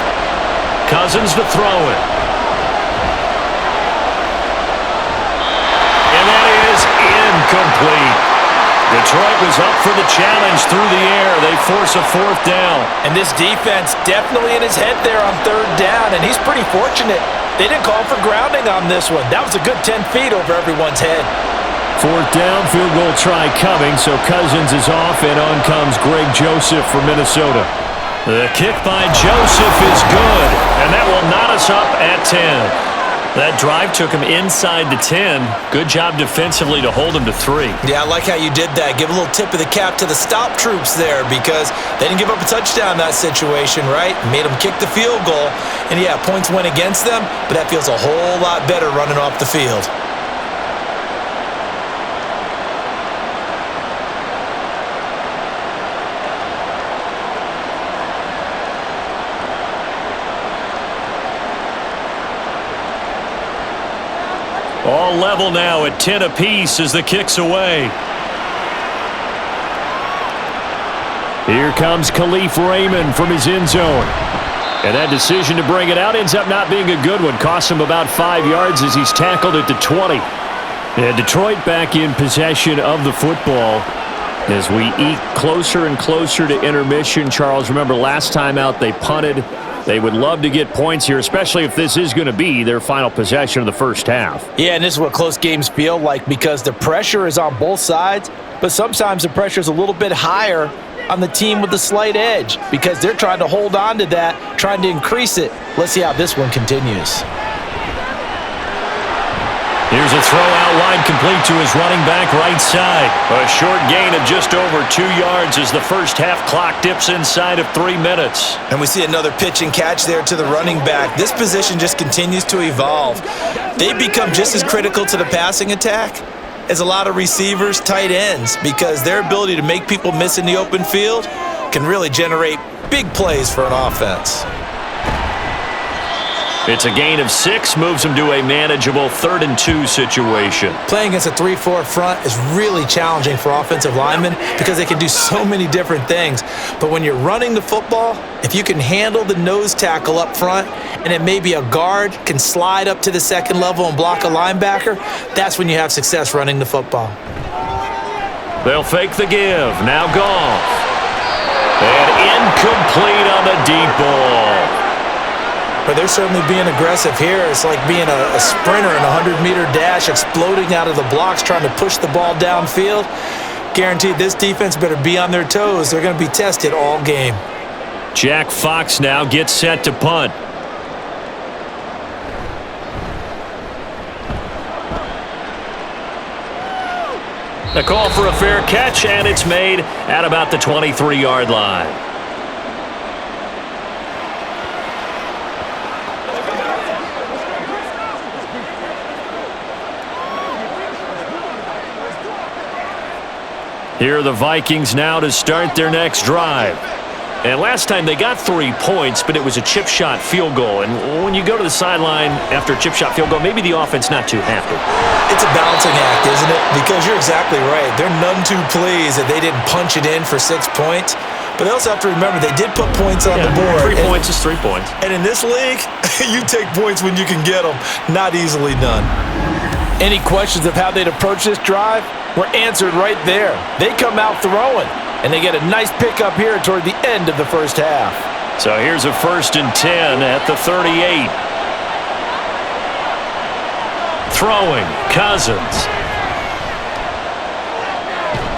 Cousins to throw it. And that is incomplete. Detroit was up for the challenge through the air. They force a 4th down. And this defense definitely in his head there on 3rd down, and he's pretty fortunate. They didn't call for grounding on this one. That was a good 10 feet over everyone's head. 4th down, field goal try coming, so Cousins is off, and on comes Greg Joseph for Minnesota. The kick by Joseph is good, and that will knot us up at 10. That drive took him inside the 10. Good job defensively to hold him to 3. Yeah, I like how you did that. Give a little tip of the cap to the stop troops there because they didn't give up a touchdown in that situation, right? Made them kick the field goal. And yeah, points went against them, but that feels a whole lot better running off the field. All level now at 10 apiece as the kick's away. Here comes Khalif Raymond from his end zone. And that decision to bring it out ends up not being a good one. Costs him about 5 yards as he's tackled at the 20. And Detroit back in possession of the football as we eke closer and closer to intermission. Charles, remember last time out they punted. They would love to get points here, especially if this is going to be their final possession of the first half. Yeah, and this is what close games feel like because the pressure is on both sides, but sometimes the pressure is a little bit higher on the team with the slight edge because they're trying to hold on to that, trying to increase it. Let's see how this one continues. Here's a throw out wide complete to his running back right side. A short gain of just over 2 yards as the first half clock dips inside of 3 minutes. And we see another pitch and catch there to the running back. This position just continues to evolve. They become just as critical to the passing attack as a lot of receivers, tight ends, because their ability to make people miss in the open field can really generate big plays for an offense. It's a gain of 6, moves him to a manageable 3rd and 2 situation. Playing against a 3-4 front is really challenging for offensive linemen because they can do so many different things. But when you're running the football, if you can handle the nose tackle up front and it may be a guard can slide up to the second level and block a linebacker, that's when you have success running the football. They'll fake the give. Now Goff. And incomplete on the deep ball. But they're certainly being aggressive here. It's like being a sprinter in a 100-meter dash, exploding out of the blocks, trying to push the ball downfield. Guaranteed this defense better be on their toes. They're going to be tested all game. Jack Fox now gets set to punt. A call for a fair catch, and it's made at about the 23-yard line. Here are the Vikings now to start their next drive. And last time they got 3 points, but it was a chip shot field goal. And when you go to the sideline after a chip shot field goal, maybe the offense not too happy. It's a balancing act, isn't it? Because you're exactly right. They're none too pleased that they didn't punch it in for 6 points. But they also have to remember they did put points on the board. 3 points is 3 points. And in this league, you take points when you can get them. Not easily done. Any questions of how they'd approach this drive were answered right there. They come out throwing, and they get a nice pickup here toward the end of the first half. So here's a 1st and 10 at the 38. Throwing, Cousins.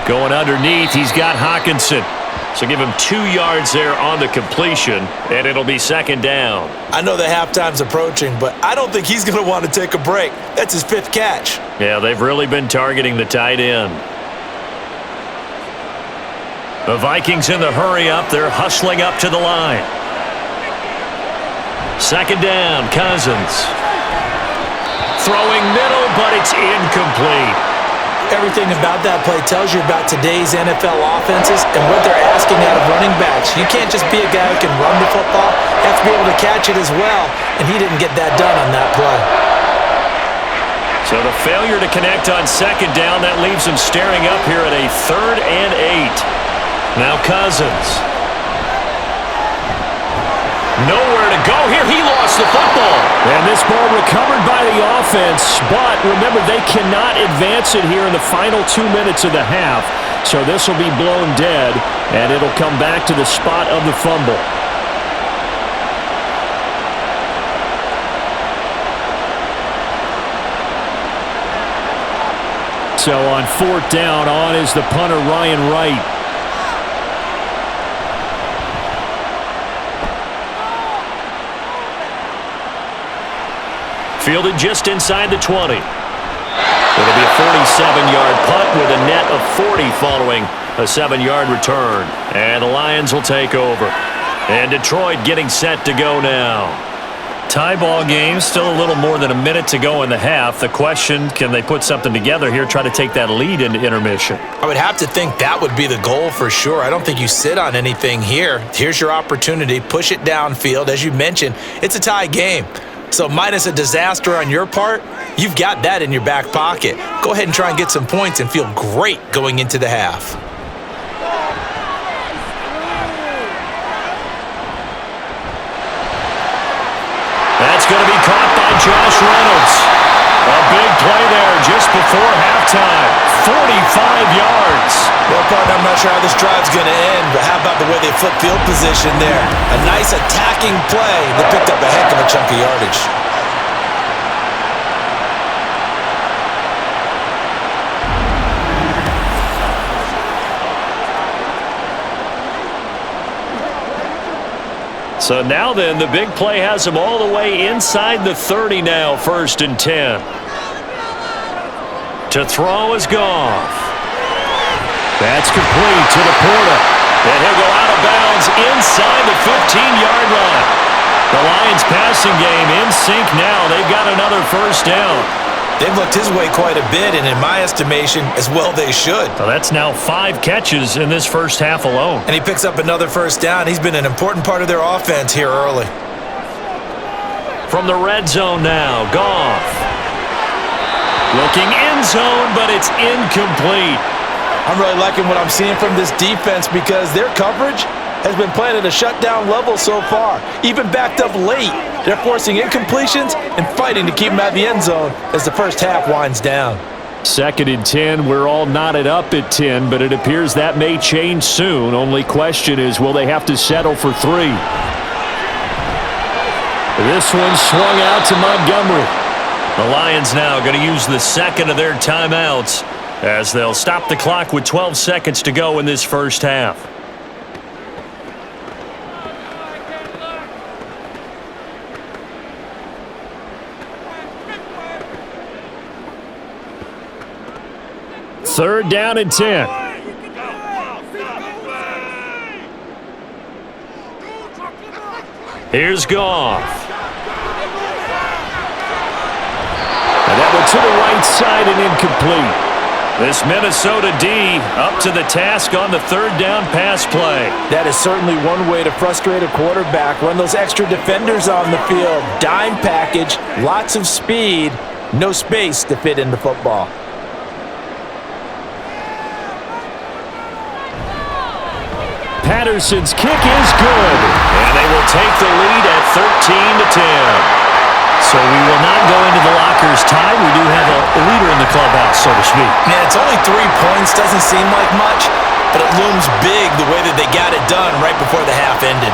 Going underneath, he's got Hawkinson. So give him 2 yards there on the completion, and it'll be 2nd down. I know the halftime's approaching, but I don't think he's going to want to take a break. That's his 5th catch. Yeah, they've really been targeting the tight end. The Vikings in the hurry up. They're hustling up to the line. 2nd down, Cousins. Throwing middle, but it's incomplete. Everything about that play tells you about today's NFL offenses and what they're asking out of running backs. You can't just be a guy who can run the football. You have to be able to catch it as well, and he didn't get that done on that play. So the failure to connect on 2nd down, that leaves him staring up here at a 3rd and 8. Now Cousins. Nowhere to go here. He lost the football. And this ball recovered by the offense. But remember, they cannot advance it here in the final 2 minutes of the half. So this will be blown dead, and it'll come back to the spot of the fumble. So on 4th down, on is the punter, Ryan Wright. Fielded just inside the 20. It'll be a 47-yard punt with a net of 40 following a 7-yard return. And the Lions will take over. And Detroit getting set to go now. Tie ball game, still a little more than a minute to go in the half. The question, can they put something together here, try to take that lead into intermission? I would have to think that would be the goal for sure. I don't think you sit on anything here. Here's your opportunity. Push it downfield. As you mentioned, it's a tie game. So minus a disaster on your part, you've got that in your back pocket. Go ahead and try and get some points and feel great going into the half. That's going to be caught by Josh Reynolds. A big play there just before halftime. 45 yards. Well, partner, I'm not sure how this drive's going to end, but how about the way they flip field position there? A nice attacking play that picked up a heck of a chunk of yardage. So now then, the big play has them all the way inside the 30 now, 1st and 10. To throw is Goff. That's complete to Laporta. And he'll go out of bounds inside the 15-yard line. The Lions passing game in sync now. They've got another 1st down. They've looked his way quite a bit, and in my estimation, as well they should. So that's now 5 catches in this first half alone. And he picks up another 1st down. He's been an important part of their offense here early. From the red zone now, Goff. Looking end zone, but it's incomplete. I'm really liking what I'm seeing from this defense because their coverage has been playing at a shutdown level so far. Even backed up late, they're forcing incompletions and fighting to keep them at the end zone as the first half winds down. 2nd and 10, we're all knotted up at 10, but it appears that may change soon. Only question is, will they have to settle for 3? This one swung out to Montgomery. The Lions now going to use the second of their timeouts as they'll stop the clock with 12 seconds to go in this first half. Third down and 10. Here's Goff. And that one to the right side and incomplete. This Minnesota D up to the task on the 3rd down pass play. That is certainly one way to frustrate a quarterback. Run those extra defenders on the field. Dime package, lots of speed, no space to fit in the football. Patterson's kick is good. And they will take the lead at 13-10. So we will not go into the lockers tied. We do have a leader in the clubhouse, so to speak. Man, it's only 3 points. Doesn't seem like much, but it looms big the way that they got it done right before the half ended.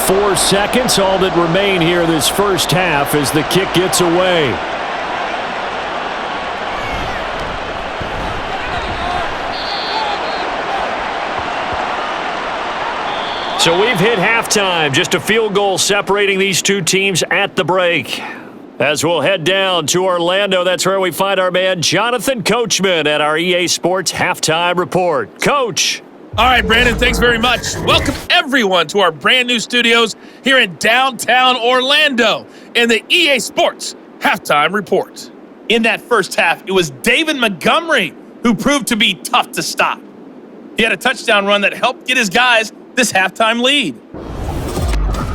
Four seconds, all that remain here this first half as the kick gets away. So we've hit halftime, just a field goal separating these two teams at the break. As we'll head down to Orlando, that's where we find our man Jonathan Coachman at our EA Sports Halftime Report. Coach. All right, Brandon, thanks very much. Welcome, everyone, to our brand new studios here in downtown Orlando in the EA Sports Halftime Report. In that first half, it was David Montgomery who proved to be tough to stop. He had a touchdown run that helped get his guys this halftime lead.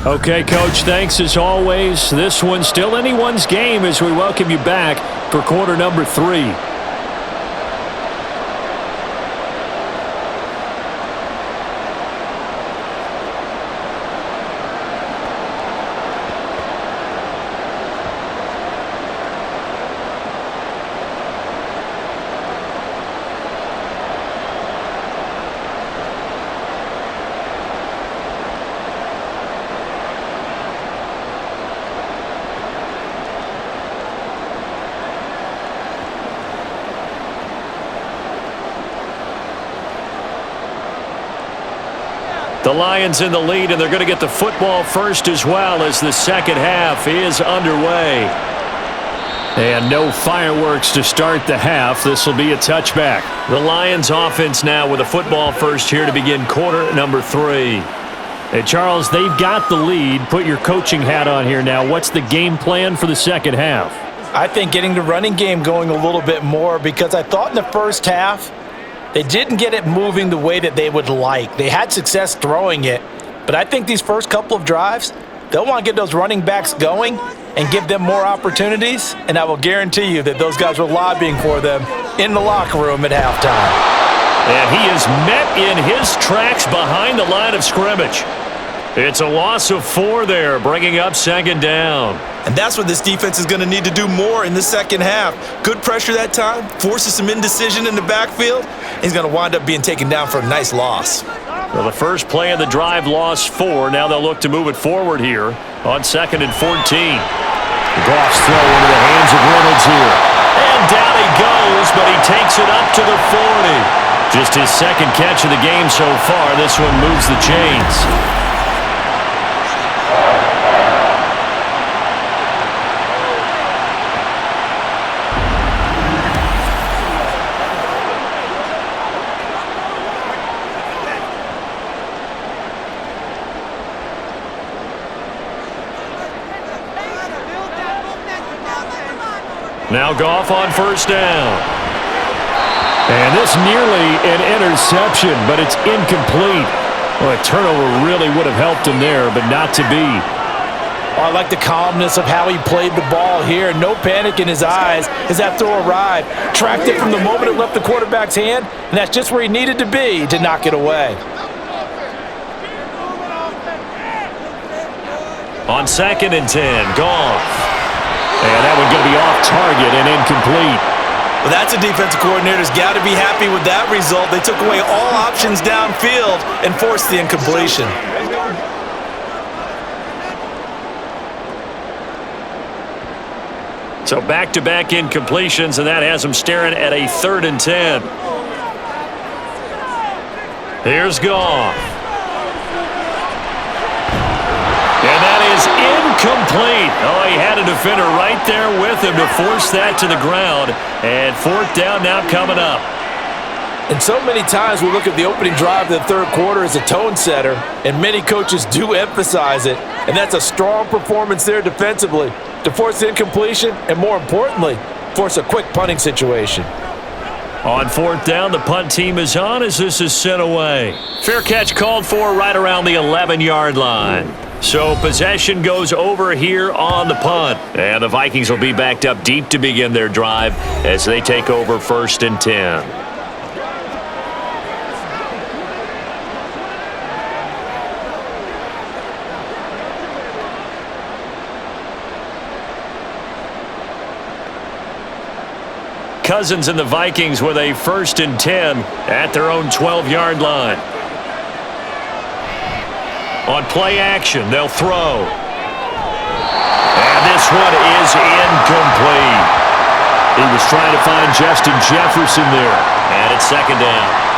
Okay, Coach, thanks as always. This one's still anyone's game as we welcome you back for quarter number 3. The Lions in the lead, and they're going to get the football first as well as the second half is underway. And no fireworks to start the half. This will be a touchback. The Lions offense now with a football first here to begin quarter number 3. Hey, Charles, they've got the lead. Put your coaching hat on here now. What's the game plan for the second half? I think getting the running game going a little bit more because I thought in the first half they didn't get it moving the way that they would like. They had success throwing it, but I think these first couple of drives, they'll want to get those running backs going and give them more opportunities, and I will guarantee you that those guys were lobbying for them in the locker room at halftime. And he is met in his tracks behind the line of scrimmage. It's a loss of 4 there, bringing up second down. And that's what this defense is going to need to do more in the second half. Good pressure that time, forces some indecision in the backfield. He's going to wind up being taken down for a nice loss. Well, the first play of the drive lost 4. Now they'll look to move it forward here on 2nd and 14. Goff's throw into the hands of Reynolds here. And down he goes, but he takes it up to the 40. Just his second catch of the game so far. This one moves the chains. Now Goff on first down. And this nearly an interception, but it's incomplete. Well, a turnover really would have helped him there, but not to be. Oh, I like the calmness of how he played the ball here. No panic in his eyes as that throw arrived. Tracked it from the moment it left the quarterback's hand, and that's just where he needed to be to knock it away. On 2nd and 10, Goff. And that one going to be off target and incomplete. Well, that's a defensive coordinator's got to be happy with that result. They took away all options downfield and forced the incompletion. So back-to-back incompletions, and that has them staring at a 3rd and 10. Here's Goff. And that is incomplete. Oh, he had a defender right there with him to force that to the ground. And 4th down now coming up. And so many times we look at the opening drive of the third quarter as a tone setter, and many coaches do emphasize it. And that's a strong performance there defensively to force the incompletion and, more importantly, force a quick punting situation. On 4th down, the punt team is on as this is sent away. Fair catch called for right around the 11-yard line. So possession goes over here on the punt. And the Vikings will be backed up deep to begin their drive as they take over 1st and 10. Cousins and the Vikings with a 1st and 10 at their own 12-yard line. On play action, they'll throw. And this one is incomplete. He was trying to find Justin Jefferson there. And it's 2nd down.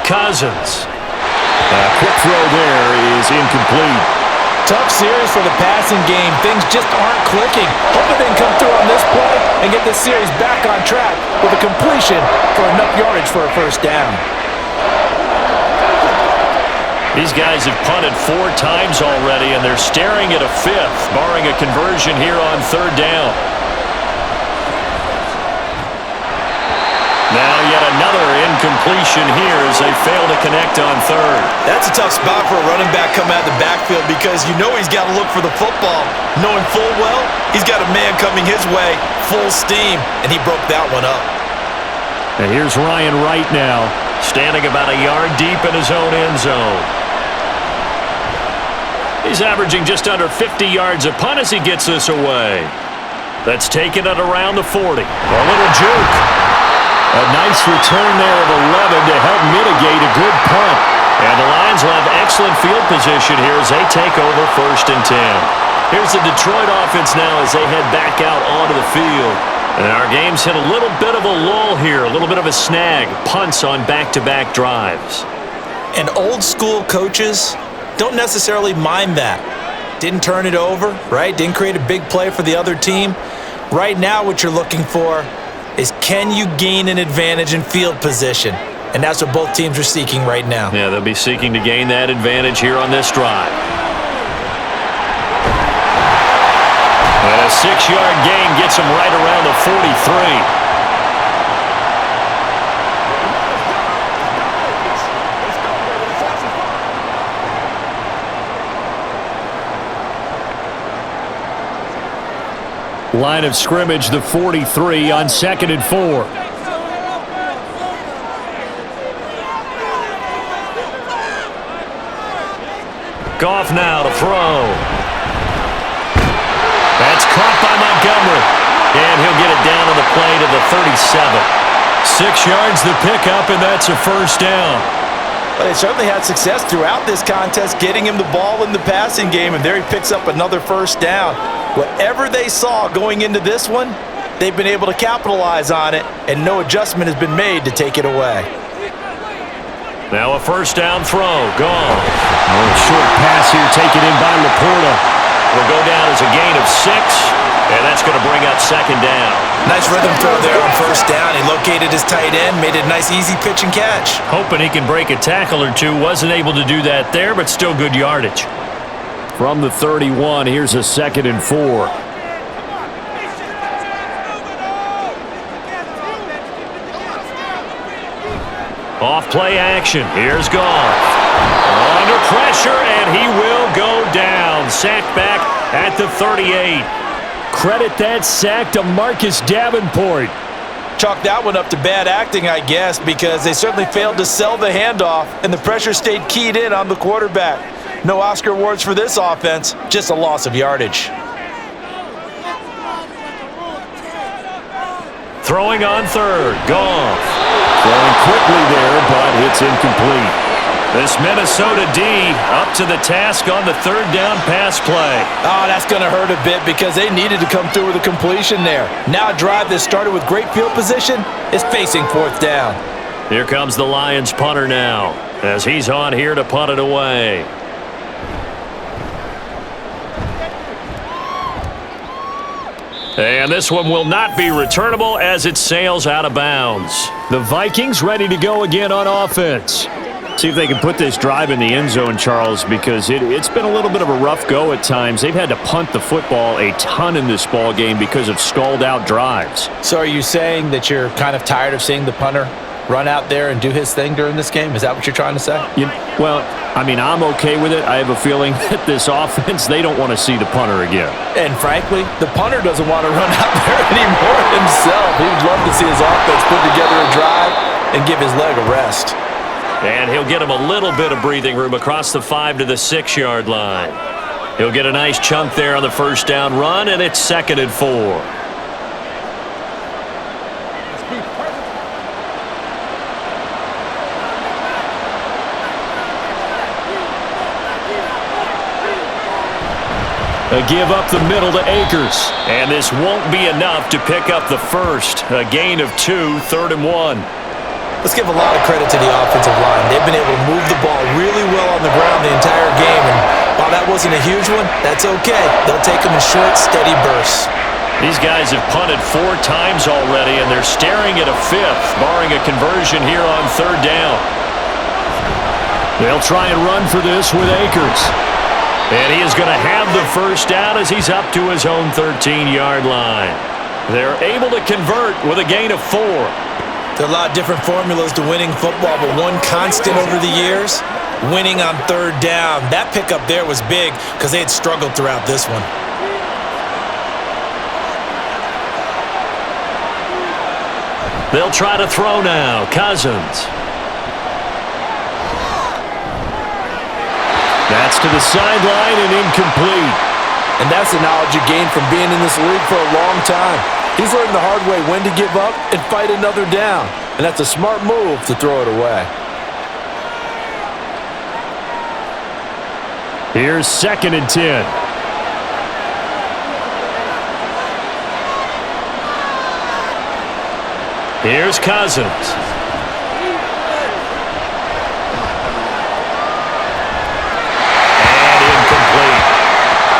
Cousins. Quick throw there is incomplete. Tough series for the passing game. Things just aren't clicking. Hoping they can come through on this play and get this series back on track with a completion for enough yardage for a 1st down. These guys have punted 4 times already, and they're staring at a 5th, barring a conversion here on 3rd down. Now yet another incompletion here as they fail to connect on 3rd. That's a tough spot for a running back coming out of the backfield because you know he's got to look for the football, knowing full well he's got a man coming his way, full steam, and he broke that one up. And here's Ryan Wright now, standing about a yard deep in his own end zone. He's averaging just under 50 yards a punt as he gets this away. That's taken it around the 40. A little juke. A nice return there of 11 to help mitigate a good punt. And the Lions will have excellent field position here as they take over 1st and 10. Here's the Detroit offense now as they head back out onto the field. And our game's hit a little bit of a lull here, a little bit of a snag. Punts on back-to-back drives. And old school coaches don't necessarily mind that. Didn't turn it over, right? Didn't create a big play for the other team. Right now what you're looking for is can you gain an advantage in field position? And that's what both teams are seeking right now. Yeah, they'll be seeking to gain that advantage here on this drive. And a 6-yard gain gets them right around the 43. Line of scrimmage, the 43 on 2nd and 4. off now to throw. That's caught by Montgomery. And he'll get it down to the play to the 37. 6 yards the pickup, and that's a first down. Well, they certainly had success throughout this contest getting him the ball in the passing game, and there he picks up another first down. Whatever they saw going into this one, they've been able to capitalize on it, and no adjustment has been made to take it away. Now a first down throw. Gone. Short pass here taken in by Laporta. Will go down as a gain of 6, and that's going to bring up second down. Nice rhythm throw there on first down. He located his tight end, made it a nice easy pitch and catch. Hoping he can break a tackle or two. Wasn't able to do that there, but still good yardage. From the 31, here's a 2nd and 4. Off play action. Here's Goff. Under pressure, and he will go down. Sacked back at the 38. Credit that sack to Marcus Davenport. Chalk that one up to bad acting, I guess, because they certainly failed to sell the handoff, and the pressure stayed keyed in on the quarterback. No Oscar awards for this offense, just a loss of yardage. Throwing on third. Goff. Throwing quickly there, but it's incomplete. This Minnesota D up to the task on the 3rd down pass play. Oh, that's going to hurt a bit because they needed to come through with a completion there. Now a drive that started with great field position is facing 4th down. Here comes the Lions punter now as he's on here to punt it away. And this one will not be returnable as it sails out of bounds. The Vikings ready to go again on offense. See if they can put this drive in the end zone, Charles, because it's been a little bit of a rough go at times. They've had to punt the football a ton in this ball game because of stalled-out drives. So are you saying that you're kind of tired of seeing the punter run out there and do his thing during this game? Is that what you're trying to say? Well, I mean, I'm okay with it. I have a feeling that this offense, they don't want to see the punter again. And frankly, the punter doesn't want to run out there anymore himself. He'd love to see his offense put together a drive and give his leg a rest. And he'll get him a little bit of breathing room across the 5 to the 6-yard line. He'll get a nice chunk there on the first down run, and it's 2nd and 4. A give up the middle to Akers. And this won't be enough to pick up the first. A gain of 2, 3rd and 1. Let's give a lot of credit to the offensive line. They've been able to move the ball really well on the ground the entire game, and while that wasn't a huge one, that's okay. They'll take them in short, steady bursts. These guys have punted 4 times already, and they're staring at a 5th, barring a conversion here on 3rd down. They'll try and run for this with Akers. And he is going to have the first down as he's up to his own 13-yard line. They're able to convert with a gain of 4. There are a lot of different formulas to winning football, but one constant over the years, winning on 3rd down. That pickup there was big because they had struggled throughout this one. They'll try to throw now. Cousins. That's to the sideline and incomplete. And that's the knowledge you gain from being in this league for a long time. He's learned the hard way when to give up and fight another down. And that's a smart move to throw it away. Here's 2nd and 10. Here's Cousins. And incomplete.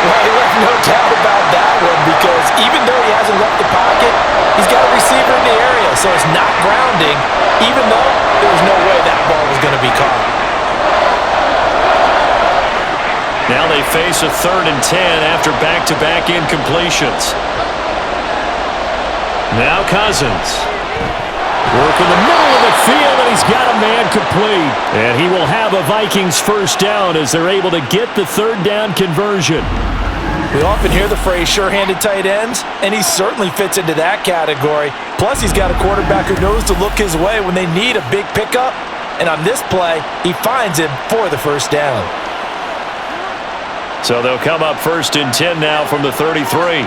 Well, he left no doubt about that one because even though he hasn't left the pocket, he's got a receiver in the area, so it's not grounding, even though there was no way that ball was going to be caught. Now they face a 3rd and 10 after back-to-back incompletions. Now Cousins. Work in the middle of the field, and he's got a man complete. And he will have a Vikings first down as they're able to get the 3rd down conversion. We often hear the phrase sure-handed tight ends, and he certainly fits into that category. Plus, he's got a quarterback who knows to look his way when they need a big pickup. And on this play, he finds him for the first down. So they'll come up 1st and 10 now from the 33.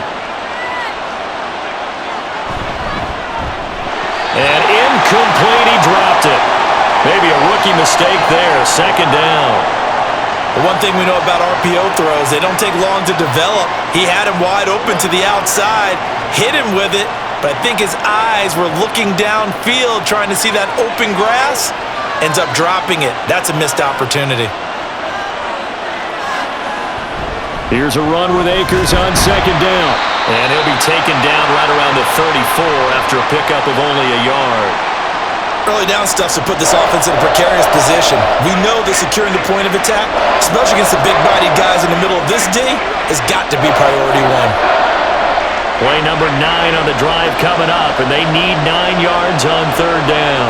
And incomplete, he dropped it. Maybe a rookie mistake there, 2nd down. The one thing we know about RPO throws, they don't take long to develop. He had him wide open to the outside, hit him with it, but I think his eyes were looking downfield trying to see that open grass, ends up dropping it. That's a missed opportunity. Here's a run with Akers on 2nd down. And he'll be taken down right around the 34 after a pickup of only a yard. Early down stuffs will put this offense in a precarious position. We know that securing the point of attack, especially against the big-bodied guys in the middle of this D, has got to be priority one. Play number 9 on the drive coming up, and they need 9 yards on 3rd down.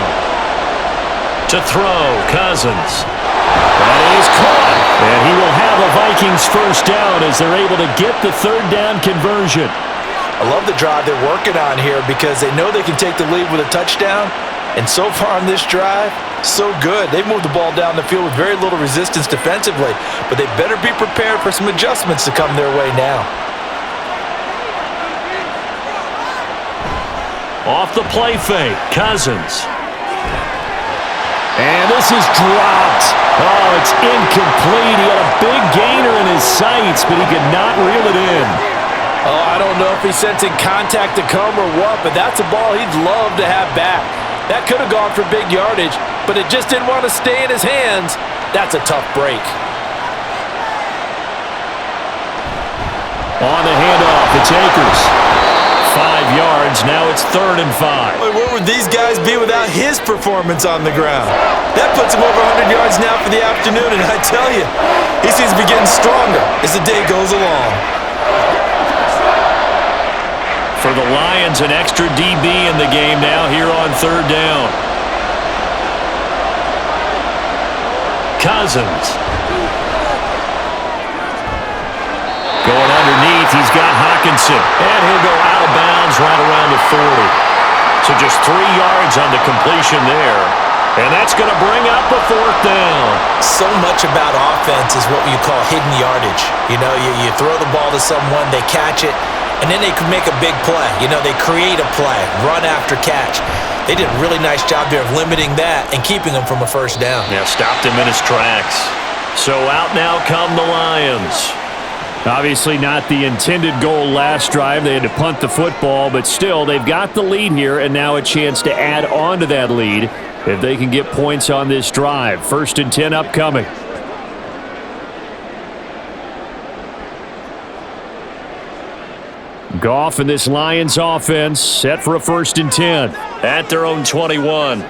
To throw, Cousins. And he's caught. And he will have a Vikings 1st down as they're able to get the 3rd down conversion. I love the drive they're working on here because they know they can take the lead with a touchdown. And so far on this drive, so good. They've moved the ball down the field with very little resistance defensively. But they better be prepared for some adjustments to come their way now. Off the play fake, Cousins. And this is dropped. Oh, it's incomplete. He had a big gainer in his sights, but he could not reel it in. Oh, I don't know if he's sensing contact to come or what, but that's a ball he'd love to have back. That could have gone for big yardage, but it just didn't want to stay in his hands. That's a tough break. On the handoff, it's Akers. 5 yards, now it's 3rd and 5. Where would these guys be without his performance on the ground? That puts him over 100 yards now for the afternoon, and I tell you, he seems to be getting stronger as the day goes along. For the Lions, an extra DB in the game now here on 3rd down. Cousins. Going underneath, he's got Hawkinson. And he'll go out of bounds right around the 40. So just 3 yards on the completion there. And that's going to bring up the 4th down. So much about offense is what you call hidden yardage. You know, you throw the ball to someone, they catch it, and then they can make a big play. You know, they create a play, run after catch. They did a really nice job there of limiting that and keeping him from a 1st down. Yeah, stopped him in his tracks. So out now come the Lions. Obviously not the intended goal last drive. They had to punt the football, but still, they've got the lead here, and now a chance to add on to that lead if they can get points on this drive. 1st and 10 upcoming. Goff and this Lions offense set for a 1st and 10 at their own 21.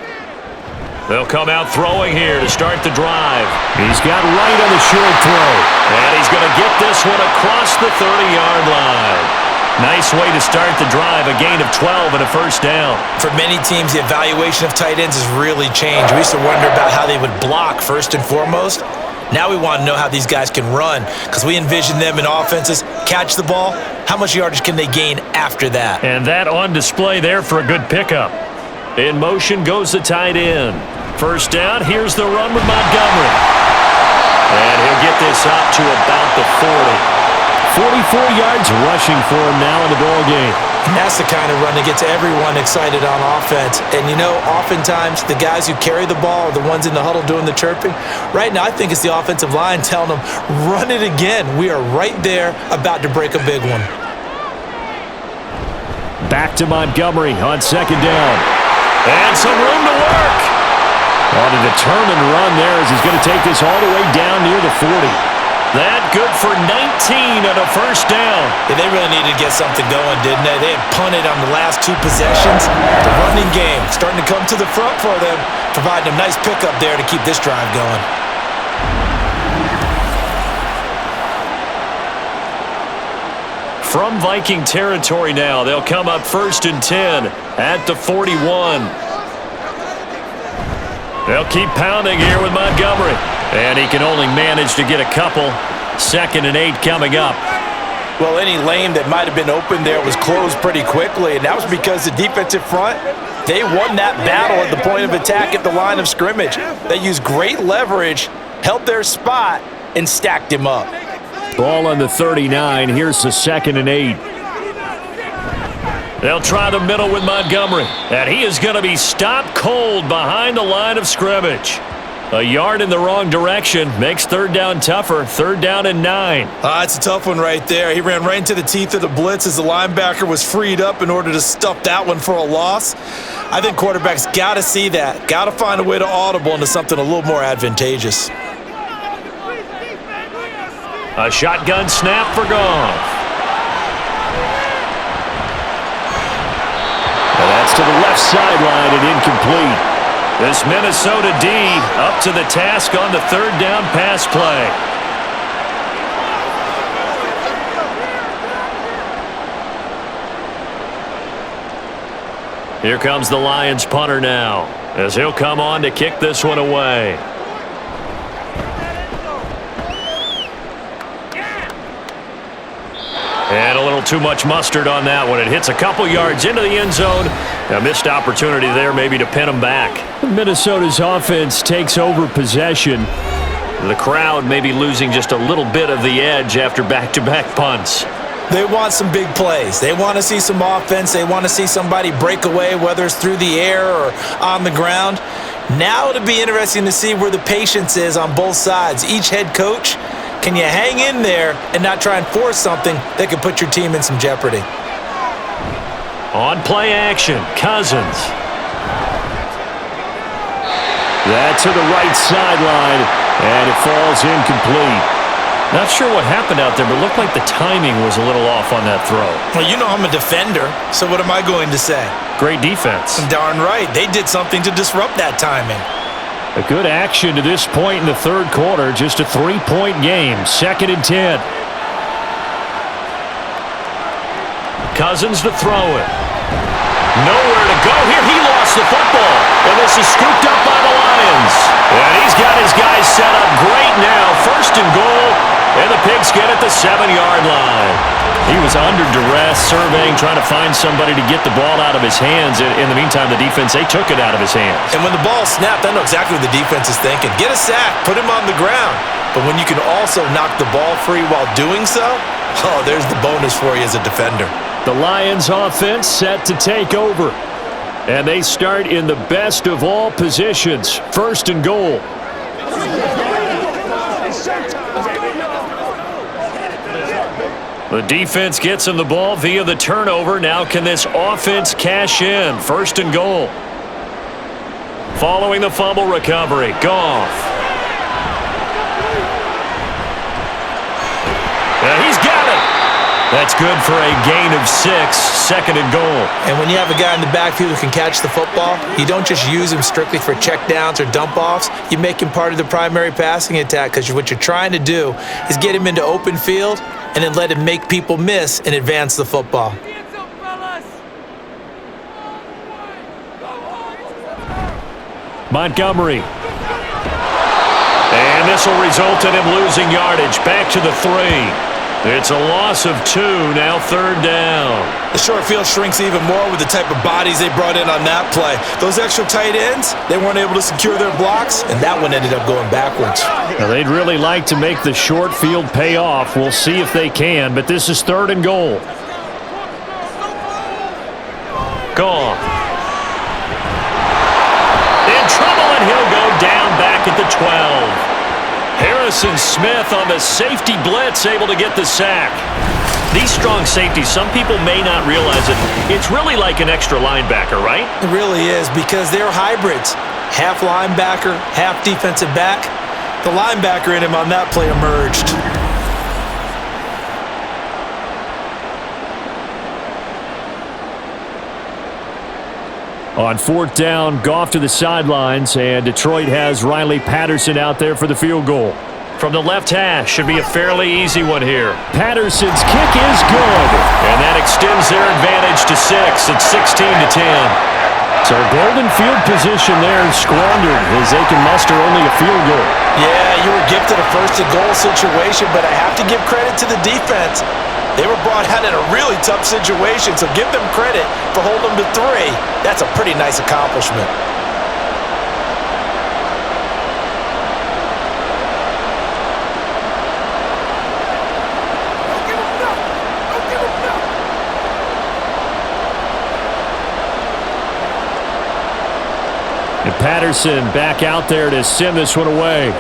They'll come out throwing here to start the drive. He's got right on the short throw. And he's going to get this one across the 30-yard line. Nice way to start the drive, a gain of 12 and a 1st down. For many teams, the evaluation of tight ends has really changed. We used to wonder about how they would block first and foremost. Now we want to know how these guys can run because we envision them in offenses, catch the ball, how much yardage can they gain after that? And that on display there for a good pickup. In motion goes the tight end. 1st down, here's the run with Montgomery. And he'll get this up to about the 40. 44 yards rushing for him now in the ballgame. And that's the kind of run that gets everyone excited on offense. And, you know, oftentimes the guys who carry the ball are the ones in the huddle doing the chirping. Right now, I think it's the offensive line telling them, run it again. We are right there about to break a big one. Back to Montgomery on 2nd down. And some room to work. On a determined run there as he's going to take this all the way down near the 40. That good for 19 and a 1st down. Yeah, they really needed to get something going, didn't they? They had punted on the last 2 possessions. The running game starting to come to the front for them, providing a nice pickup there to keep this drive going. From Viking territory now, they'll come up 1st and 10 at the 41. They'll keep pounding here with Montgomery. And he can only manage to get a couple. 2nd and 8 coming up. Well, any lane that might have been open there was closed pretty quickly, and that was because the defensive front, they won that battle at the point of attack at the line of scrimmage. They used great leverage, held their spot, and stacked him up. Ball on the 39. Here's the 2nd and 8. They'll try the middle with Montgomery. And he is going to be stopped cold behind the line of scrimmage. A yard in the wrong direction makes 3rd down tougher. 3rd down and 9. It's a tough one right there. He ran right into the teeth of the blitz as the linebacker was freed up in order to stuff that one for a loss. I think quarterbacks got to see that. Got to find a way to audible into something a little more advantageous. A shotgun snap for Goff. And that's to the left sideline and incomplete. This Minnesota D up to the task on the 3rd down pass play. Here comes the Lions punter now, as he'll come on to kick this one away. And a little too much mustard on that one. It hits a couple yards into the end zone. A missed opportunity there maybe to pin him back. Minnesota's offense takes over possession. The crowd may be losing just a little bit of the edge after back-to-back punts. They want some big plays. They want to see some offense. They want to see somebody break away, whether it's through the air or on the ground. Now it'll be interesting to see where the patience is on both sides. Each head coach, can you hang in there and not try and force something that could put your team in some jeopardy? On play action, Cousins. That to the right sideline, and it falls incomplete. Not sure what happened out there, but looked like the timing was a little off on that throw. Well, you know I'm a defender, so what am I going to say? Great defense. Darn right. They did something to disrupt that timing. A good action to this point in the 3rd quarter. Just a 3-point game. 2nd and 10. Cousins to throw it. Nowhere to go here. He lost the football. And this is scooped up by the Lions. And he's got his guys set up great now. 1st and goal. And the Pigskin at the 7-yard line. He was under duress, surveying, trying to find somebody to get the ball out of his hands. In the meantime, the defense, they took it out of his hands. And when the ball snapped, I know exactly what the defense is thinking. Get a sack, put him on the ground. But when you can also knock the ball free while doing so, oh, there's the bonus for you as a defender. The Lions offense set to take over. And they start in the best of all positions. 1st and goal. The defense gets him the ball via the turnover. Now can this offense cash in? 1st and goal. Following the fumble recovery, Goff. And he's got it. That's good for a gain of 6, 2nd and goal. And when you have a guy in the backfield who can catch the football, you don't just use him strictly for checkdowns or dump-offs. You make him part of the primary passing attack, because what you're trying to do is get him into open field and then let him make people miss and advance the football. Montgomery. And this will result in him losing yardage. Back to the 3. It's a loss of 2, now 3rd down. The short field shrinks even more with the type of bodies they brought in on that play. Those extra tight ends, they weren't able to secure their blocks, and that one ended up going backwards. Now, they'd really like to make the short field pay off. We'll see if they can, but this is 3rd and goal. Goff. In trouble, and he'll go down back at the 12. Harrison Smith on the safety blitz, able to get the sack. These strong safeties, some people may not realize it. It's really like an extra linebacker, right? It really is, because they're hybrids. Half linebacker, half defensive back. The linebacker in him on that play emerged. On 4th down, Goff to the sidelines, and Detroit has Riley Patterson out there for the field goal. From the left hash, should be a fairly easy one here. Patterson's kick is good. And that extends their advantage to 6. It's 16-10. So golden field position there squandered as they can muster only a field goal. Yeah, you were gifted a 1st and goal situation, but I have to give credit to the defense. They were brought out in a really tough situation, so give them credit for holding them to 3. That's a pretty nice accomplishment. And Patterson back out there to send this one away.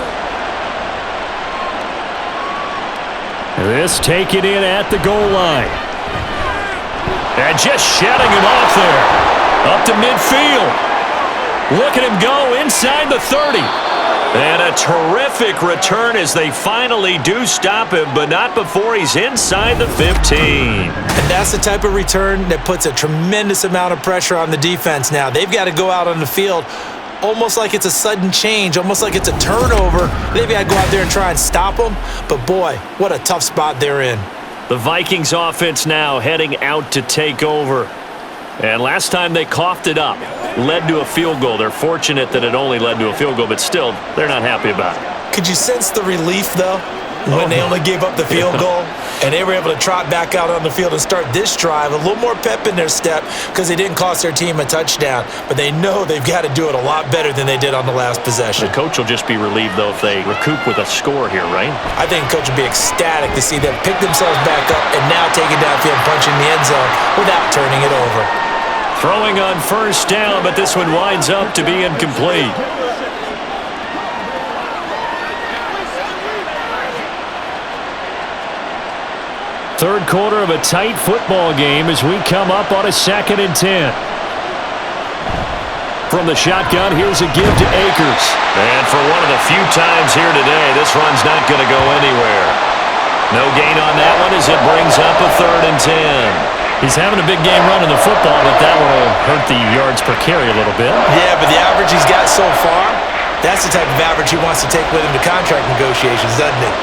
This taken in at the goal line. And just shedding him off there. Up to midfield. Look at him go inside the 30. And a terrific return as they finally do stop him, but not before he's inside the 15. And that's the type of return that puts a tremendous amount of pressure on the defense now. They've got to go out on the field almost like it's a sudden change, almost like it's a turnover. They've got to go out there and try and stop them. But boy, what a tough spot they're in. The Vikings offense now heading out to take over. And last time they coughed it up, led to a field goal. They're fortunate that it only led to a field goal, but still, they're not happy about it. Could you sense the relief, though, when they only gave up the field goal and they were able to trot back out on the field and start this drive? A little more pep in their step because they didn't cost their team a touchdown, but they know they've got to do it a lot better than they did on the last possession. The coach will just be relieved, though, if they recoup with a score here, right? I think the coach will be ecstatic to see them pick themselves back up and now take it downfield, punching the end zone without turning it over. Throwing on first down, but this one winds up to be incomplete. Third quarter of a tight football game as we come up on a 2nd and 10. From the shotgun, here's a give to Akers. And for one of the few times here today, this run's not going to go anywhere. No gain on that one as it brings up a 3rd and 10. He's having a big game running the football, but that will hurt the yards per carry a little bit. Yeah, but the average he's got so far, that's the type of average he wants to take with him to contract negotiations, doesn't it?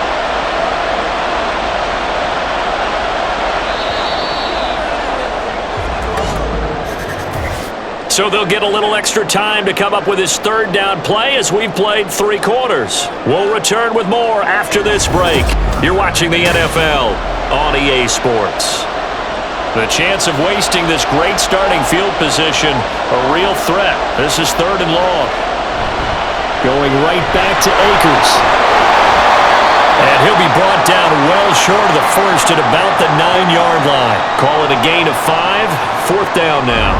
So they'll get a little extra time to come up with his 3rd down play as we've played 3 quarters. We'll return with more after this break. You're watching the NFL on EA Sports. The chance of wasting this great starting field position, a real threat. This is 3rd and long. Going right back to Akers. And he'll be brought down well short of the first at about the 9-yard line. Call it a gain of 5. 4th down now.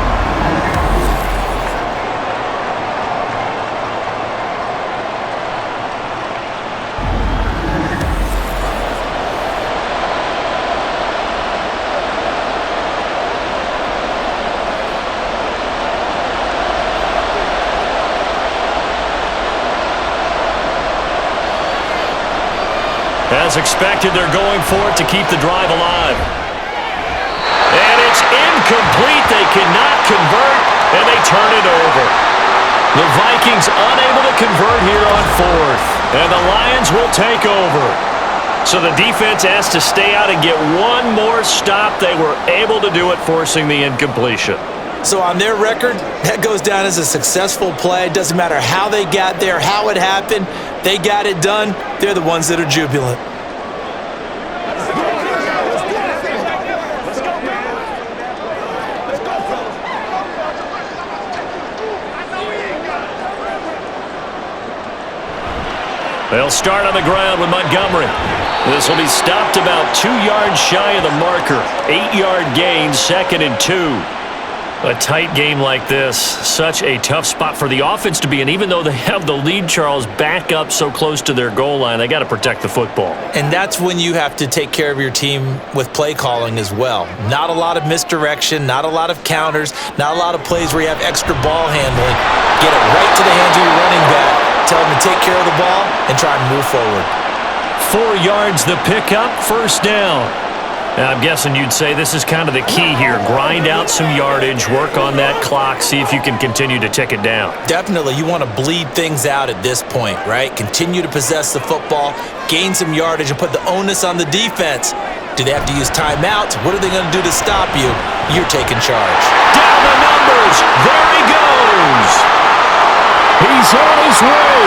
As expected, they're going for it to keep the drive alive. And it's incomplete. They cannot convert, and they turn it over. The Vikings unable to convert here on 4th, and the Lions will take over. So the defense has to stay out and get one more stop. They were able to do it, forcing the incompletion. So on their record, that goes down as a successful play. It doesn't matter how they got there, how it happened. They got it done. They're the ones that are jubilant. They'll start on the ground with Montgomery. This will be stopped about 2 yards shy of the marker. 8-yard gain, 2nd and 2. A tight game like this, such a tough spot for the offense to be in. Even though they have the lead, Charles, back up so close to their goal line, they got to protect the football. And that's when you have to take care of your team with play calling as well. Not a lot of misdirection, not a lot of counters, not a lot of plays where you have extra ball handling. Get it right to the hands of your running back, tell them to take care of the ball, and try and move forward. 4 yards the pickup, 1st down. Now, I'm guessing you'd say this is kind of the key here. Grind out some yardage, work on that clock, see if you can continue to tick it down. Definitely. You want to bleed things out at this point, right? Continue to possess the football, gain some yardage, and put the onus on the defense. Do they have to use timeouts? What are they going to do to stop you? You're taking charge. Down the numbers. There he goes. He's on his way.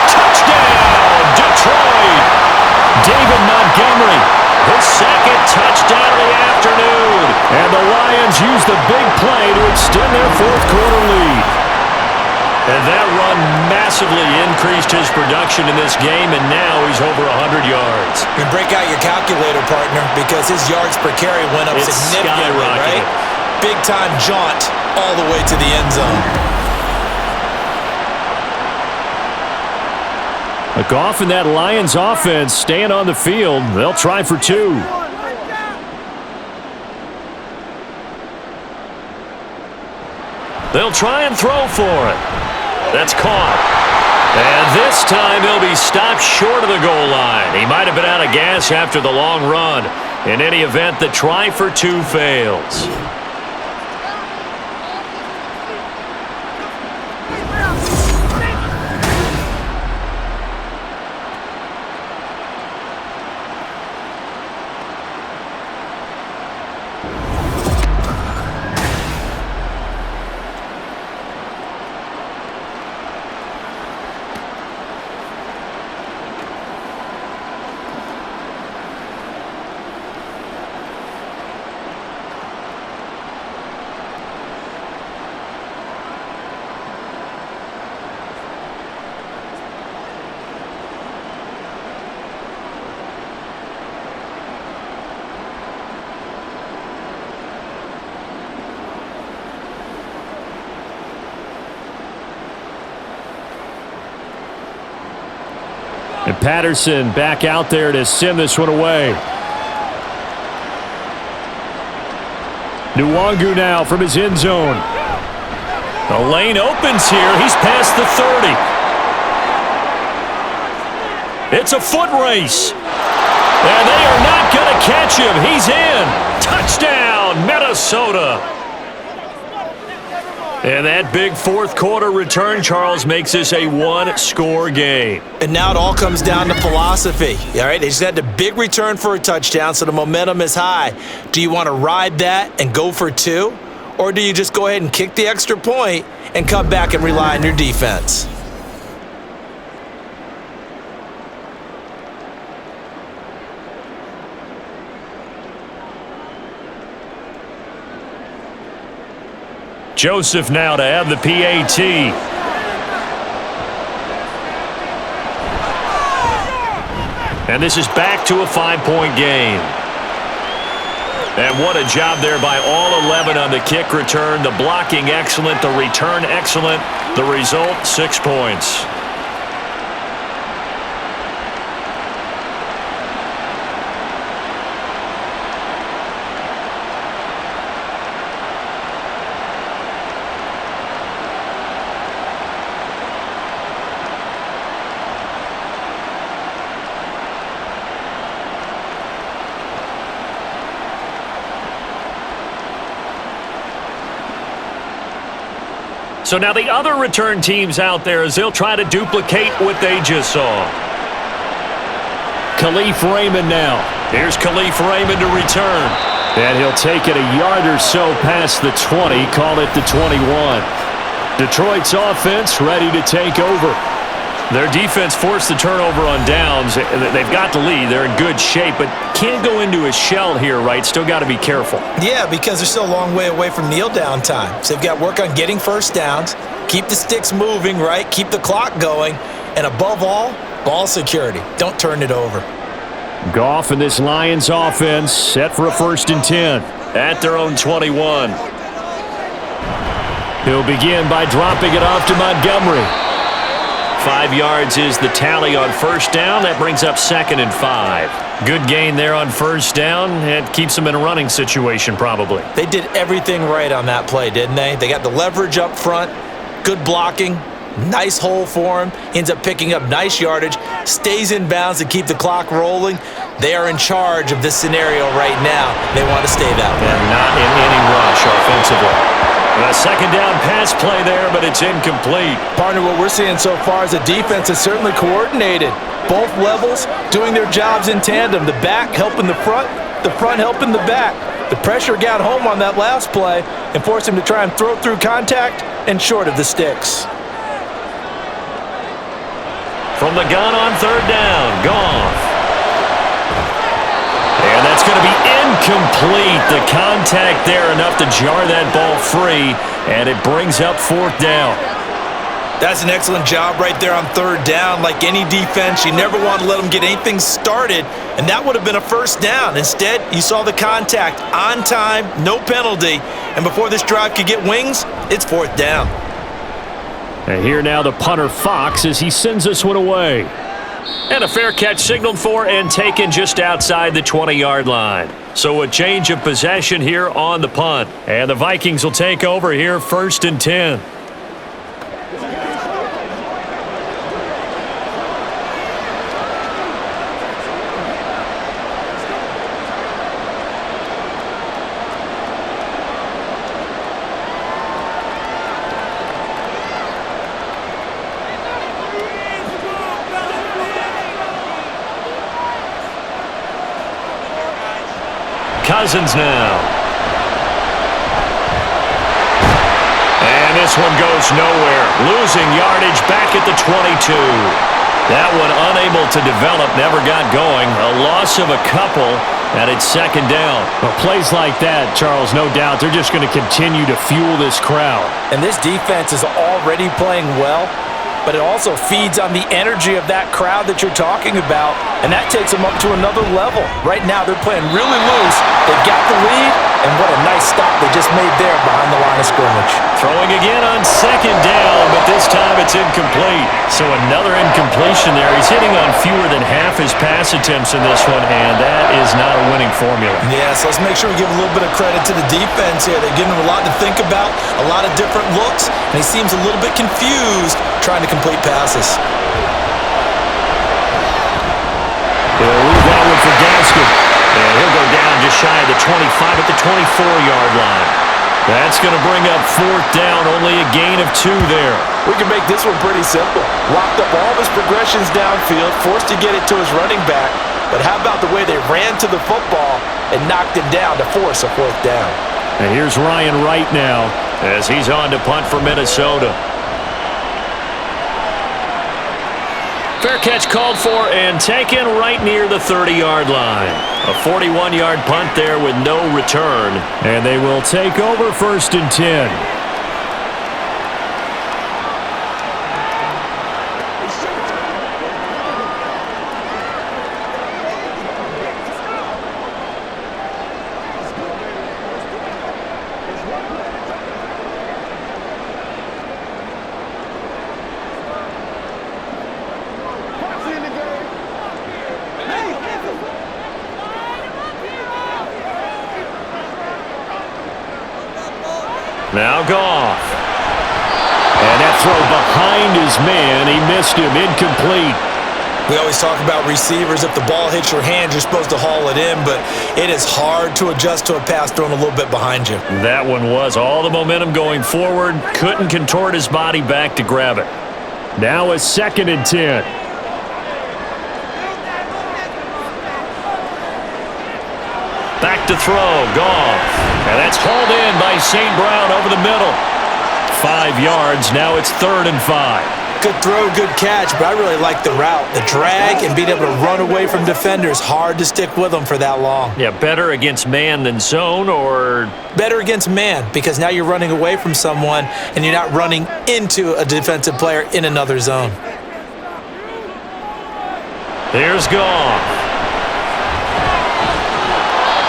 Touchdown, Detroit. David Montgomery. His 2nd touchdown of the afternoon. And the Lions use the big play to extend their 4th quarter lead. And that run massively increased his production in this game, and now he's over 100 yards. And break out your calculator, partner, because his yards per carry went up significantly, right? Big-time jaunt all the way to the end zone. Goff and that Lions offense staying on the field. They'll try for 2. They'll try and throw for it. That's caught. And this time he'll be stopped short of the goal line. He might have been out of gas after the long run. In any event, the try for 2 fails. And Patterson back out there to send this one away. Nwangu now from his end zone. The lane opens here. He's past the 30. It's a foot race. And they are not going to catch him. He's in. Touchdown, Minnesota. And that big fourth quarter return, Charles, makes this a one-score game. And now it all comes down to philosophy. All right, they just had a big return for a touchdown, so the momentum is high. Do you want to ride that and go for 2? Or do you just go ahead and kick the extra point and come back and rely on your defense? Joseph now to have the PAT. And this is back to a 5-point game. And what a job there by all 11 on the kick return. The blocking excellent, the return excellent. The result, 6 points. So now the other return teams out there as they'll try to duplicate what they just saw. Khalif Raymond now. Here's Khalif Raymond to return. And he'll take it a yard or so past the 20, call it the 21. Detroit's offense ready to take over. Their defense forced the turnover on downs. They've got the lead. They're in good shape, but can't go into a shell here, right? Still got to be careful. Yeah, because they're still a long way away from kneel down time. So they've got to work on getting first downs, keep the sticks moving, right? Keep the clock going, and above all, ball security. Don't turn it over. Goff and this Lions offense set for a 1st and 10 at their own 21. He'll begin by dropping it off to Montgomery. 5 yards is the tally on first down. That brings up 2nd and 5. Good gain there on first down. It keeps them in a running situation probably. They did everything right on that play, didn't they? They got the leverage up front, good blocking, nice hole for him. He ends up picking up nice yardage, stays in bounds to keep the clock rolling. They are in charge of this scenario right now. They want to stay that way. And not in any rush offensively. A 2nd down pass play there, but it's incomplete. Partner, what we're seeing so far is the defense is certainly coordinated. Both levels doing their jobs in tandem. The back helping the front helping the back. The pressure got home on that last play and forced him to try and throw through contact and short of the sticks. From the gun on 3rd down, Goff. And that's going to be incomplete. The contact there enough to jar that ball free, and it brings up 4th down. That's an excellent job right there on 3rd down. Like any defense, you never want to let them get anything started, and that would have been a 1st down. Instead, you saw the contact on time, no penalty, and before this drive could get wings, it's 4th down. And here now the punter Fox as he sends this one away. And a fair catch signaled for and taken just outside the 20-yard line. So a change of possession here on the punt. And the Vikings will take over here 1st and 10. Cousins now. And this one goes nowhere. Losing yardage back at the 22. That one unable to develop, never got going. A loss of a couple, and it's 2nd down. Well, plays like that, Charles, no doubt, they're just going to continue to fuel this crowd. And this defense is already playing well, but it also feeds on the energy of that crowd that you're talking about, and that takes them up to another level. Right now, they're playing really loose. They've got the lead, and what a nice stop they just made there behind the line of scrimmage. Throwing again on 2nd down, but this time it's incomplete. So another incompletion there. He's hitting on fewer than half his pass attempts in this one, and that is not a winning formula. Yeah, so let's make sure we give a little bit of credit to the defense here. They're giving him a lot to think about, a lot of different looks, and he seems a little bit confused trying to complete passes. They'll leave that one for Gaskin. And he'll go down just shy of the 25 at the 24-yard line. That's going to bring up 4th down, only a gain of 2 there. We can make this one pretty simple. Locked up all of his progressions downfield, forced to get it to his running back. But how about the way they ran to the football and knocked him down to force a 4th down? And here's Ryan Wright now as he's on to punt for Minnesota. Fair catch called for and taken right near the 30-yard line. A 41-yard punt there with no return. And they will take over 1st and 10. Now Goff. And that throw behind his man. He missed him. Incomplete. We always talk about receivers. If the ball hits your hand, you're supposed to haul it in, but it is hard to adjust to a pass thrown a little bit behind you. That one was all the momentum going forward. Couldn't contort his body back to grab it. Now a 2nd and 10. Back to throw. Goff. And that's hauled in by St. Brown over the middle. 5 yards. Now it's 3rd and 5. Good throw, good catch, but I really like the route. The drag and being able to run away from defenders. Hard to stick with them for that long. Yeah, better against man than zone, or? Better against man, because now you're running away from someone and you're not running into a defensive player in another zone. Here's Goff.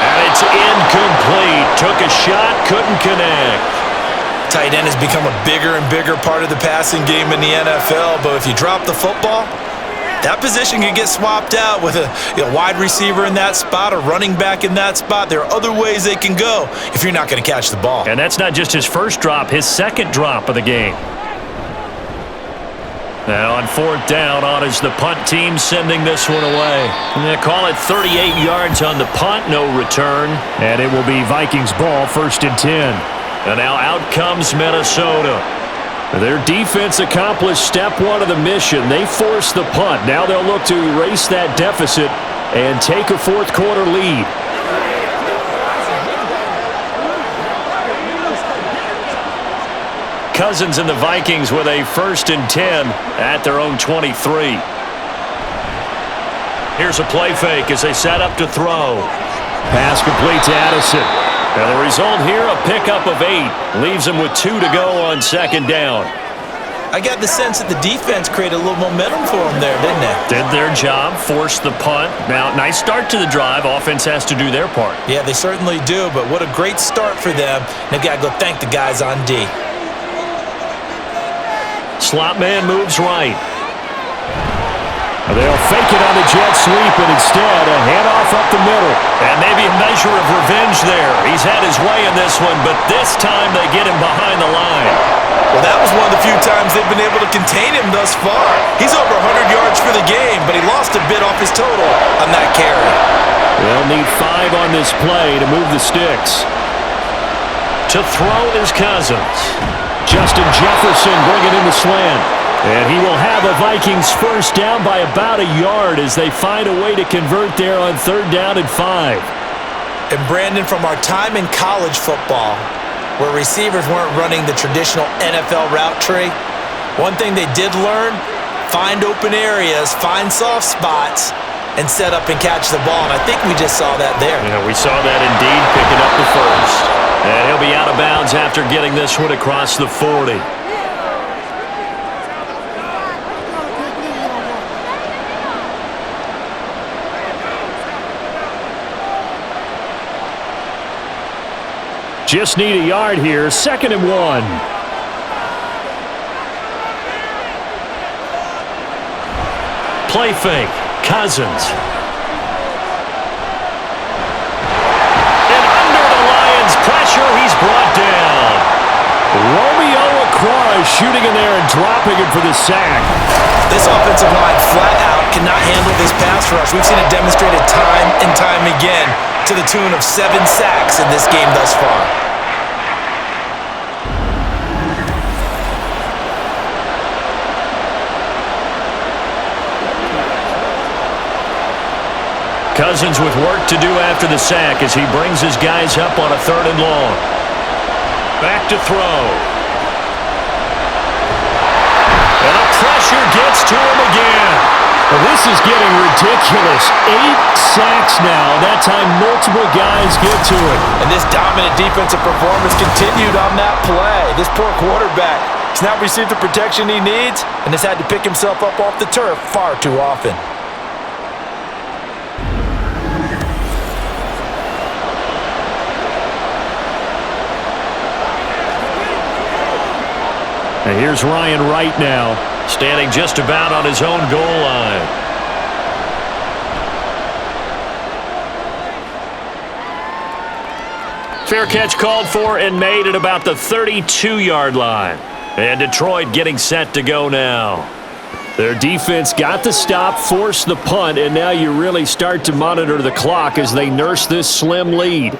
And it's incomplete. Took a shot, couldn't connect. Tight end has become a bigger and bigger part of the passing game in the NFL, but if you drop the football, that position can get swapped out with a wide receiver in that spot, a running back in that spot. There are other ways they can go if you're not going to catch the ball. And that's not just his first drop, his second drop of the game. Now on 4th down, on is the punt team sending this one away. And they call it 38 yards on the punt, no return. And it will be Vikings ball, 1st and 10. And now out comes Minnesota. Their defense accomplished step 1 of the mission. They forced the punt. Now they'll look to erase that deficit and take a 4th quarter lead. Cousins and the Vikings with a 1st and 10 at their own 23. Here's a play fake as they set up to throw. Pass complete to Addison. And the result here, a pickup of 8. Leaves them with 2 to go on 2nd down. I got the sense that the defense created a little momentum for them there, didn't they? Did their job, forced the punt. Now, nice start to the drive. Offense has to do their part. Yeah, they certainly do, but what a great start for them. They've got to go thank the guys on D. Slot man moves right. They'll fake it on the jet sweep, and instead a handoff up the middle. And maybe a measure of revenge there. He's had his way in this one, but this time they get him behind the line. Well, that was one of the few times they've been able to contain him thus far. He's over 100 yards for the game, but he lost a bit off his total on that carry. They'll need 5 on this play to move the sticks. To throw is Cousins. Justin Jefferson bringing in the slant. And he will have a Vikings first down by about a yard as they find a way to convert there on 3rd down and 5. And Brandon, from our time in college football, where receivers weren't running the traditional NFL route tree, one thing they did learn, find open areas, find soft spots, and set up and catch the ball. And I think we just saw that there. Yeah, we saw that indeed, picking up the first. And he'll be out of bounds after getting this one across the 40. Just need a yard here, 2nd and 1. Play fake, Cousins. And under the Lions' pressure, he's brought down. Romeo Okwara shooting in there and dropping it for the sack. This offensive line flat out cannot handle this pass rush. We've seen it demonstrated time and time again to the tune of 7 sacks in this game thus far. Cousins with work to do after the sack as he brings his guys up on a 3rd and long. Back to throw. And the pressure gets to him again. Well, this is getting ridiculous. 8 sacks now. That time multiple guys get to it. And this dominant defensive performance continued on that play. This poor quarterback has not received the protection he needs and has had to pick himself up off the turf far too often. And here's Ryan Wright now, standing just about on his own goal line. Fair catch called for and made at about the 32-yard line. And Detroit getting set to go now. Their defense got the stop, forced the punt, and now you really start to monitor the clock as they nurse this slim lead.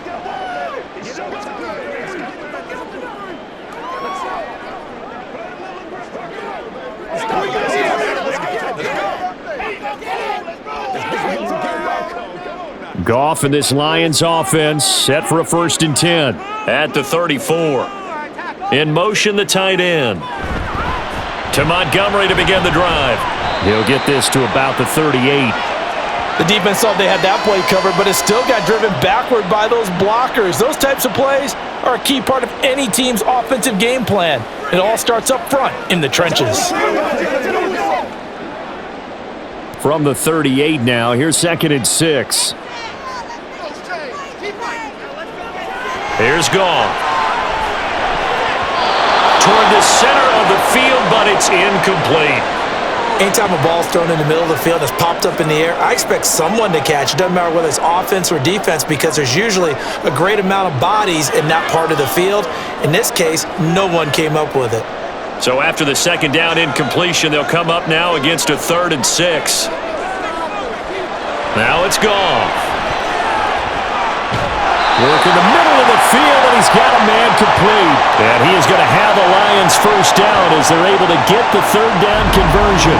Goff and this Lions offense set for a 1st and 10. At the 34. In motion, the tight end. To Montgomery to begin the drive. He'll get this to about the 38. The defense thought they had that play covered, but it still got driven backward by those blockers. Those types of plays are a key part of any team's offensive game plan. It all starts up front in the trenches. From the 38 now, here's 2nd and 6. Here's Goff. Toward the center of the field, but it's incomplete. Anytime a ball's thrown in the middle of the field and it's popped up in the air, I expect someone to catch. It doesn't matter whether it's offense or defense because there's usually a great amount of bodies in that part of the field. In this case, no one came up with it. So after the 2nd down incompletion, they'll come up now against a 3rd and 6. Now it's Goff. Work in the middle of the field, and he's got a man complete. And he is going to have the Lions first down as they're able to get the 3rd down conversion.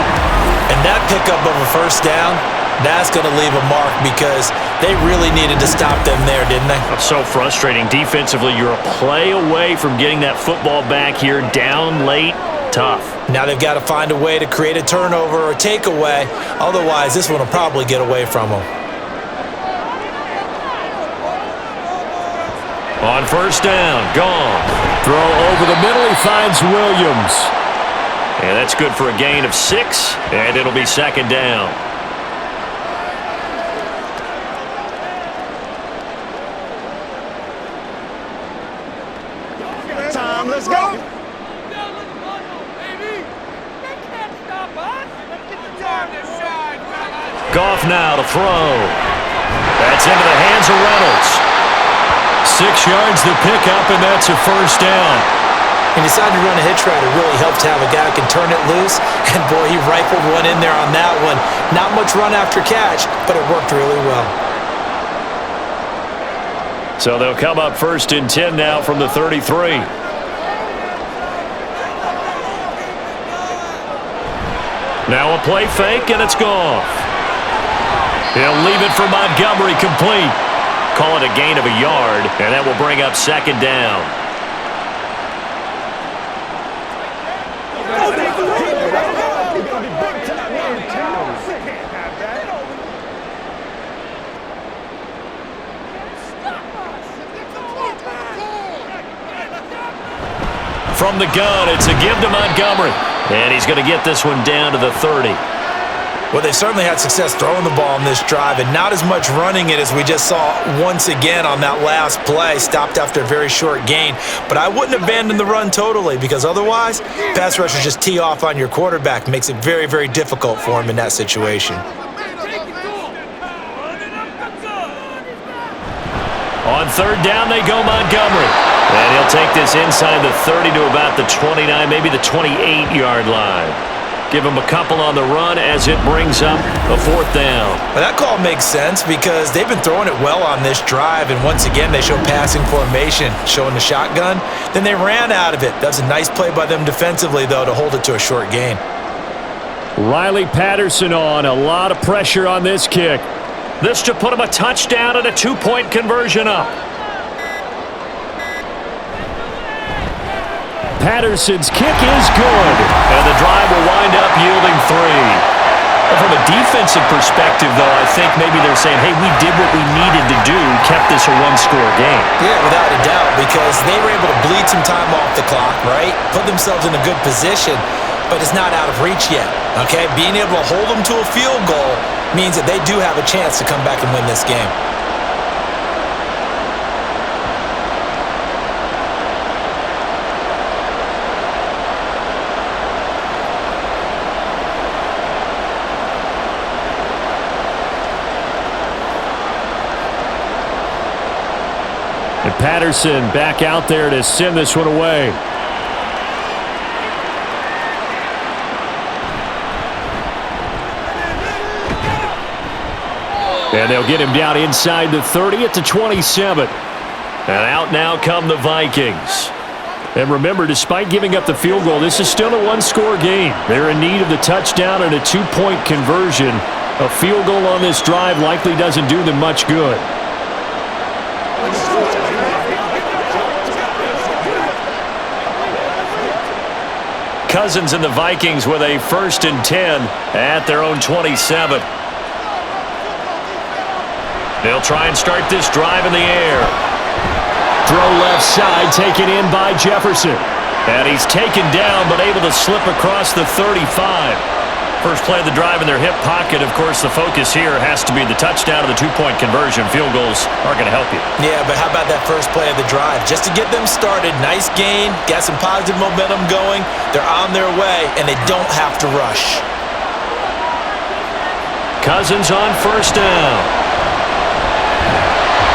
And that pickup of a first down, that's going to leave a mark because they really needed to stop them there, didn't they? That's so frustrating. Defensively, you're a play away from getting that football back here down late. Tough. Now they've got to find a way to create a turnover or takeaway. Otherwise, this one will probably get away from them. On 1st down, Goff. Throw over the middle, he finds Williams. And that's good for a gain of 6, and it'll be 2nd down. Time, let's go. They can't stop us. Let's get the time this side. Goff now to throw. That's into the hands of Reynolds. 6 yards the pickup, and that's a first down. He decided to run a hitch route. It really helped to have a guy who can turn it loose. And, boy, he rifled one in there on that one. Not much run after catch, but it worked really well. So they'll come up 1st and 10 now from the 33. Now a play fake, and it's Goff. He'll leave it for Montgomery complete. Call it a gain of a yard, and that will bring up 2nd down. From the gun, it's a give to Montgomery. And he's going to get this one down to the 30. Well, they certainly had success throwing the ball in this drive, and not as much running it as we just saw once again on that last play. Stopped after a very short gain. But I wouldn't abandon the run totally, because otherwise, pass rushers just tee off on your quarterback. Makes it very, very difficult for him in that situation. On 3rd down, they go Montgomery. And he'll take this inside the 30 to about the 29, maybe the 28-yard line. Give him a couple on the run as it brings up a 4th down. Well, that call makes sense because they've been throwing it well on this drive, and once again, they show passing formation, showing the shotgun. Then they ran out of it. That was a nice play by them defensively, though, to hold it to a short gain. Riley Patterson on. A lot of pressure on this kick. This to put him a touchdown and a 2-point conversion up. Patterson's kick is good. And the drive will wind up yielding 3. From a defensive perspective, though, I think maybe they're saying, hey, we did what we needed to do, kept this a 1-score game. Yeah, without a doubt, because they were able to bleed some time off the clock, right? Put themselves in a good position, but it's not out of reach yet, okay? Being able to hold them to a field goal means that they do have a chance to come back and win this game. And Patterson back out there to send this one away. And they'll get him down inside the 30 at the 27. And out now come the Vikings. And remember, despite giving up the field goal, this is still a 1-score game. They're in need of the touchdown and a 2-point conversion. A field goal on this drive likely doesn't do them much good. Cousins and the Vikings with a 1st and 10 at their own 27. They'll try and start this drive in the air. Throw left side, taken in by Jefferson. And he's taken down, but able to slip across the 35. First play of the drive in their hip pocket. Of course, the focus here has to be the touchdown and the 2-point conversion. Field goals aren't going to help you. Yeah, but how about that first play of the drive? Just to get them started, nice gain, got some positive momentum going. They're on their way, and they don't have to rush. Cousins on 1st down.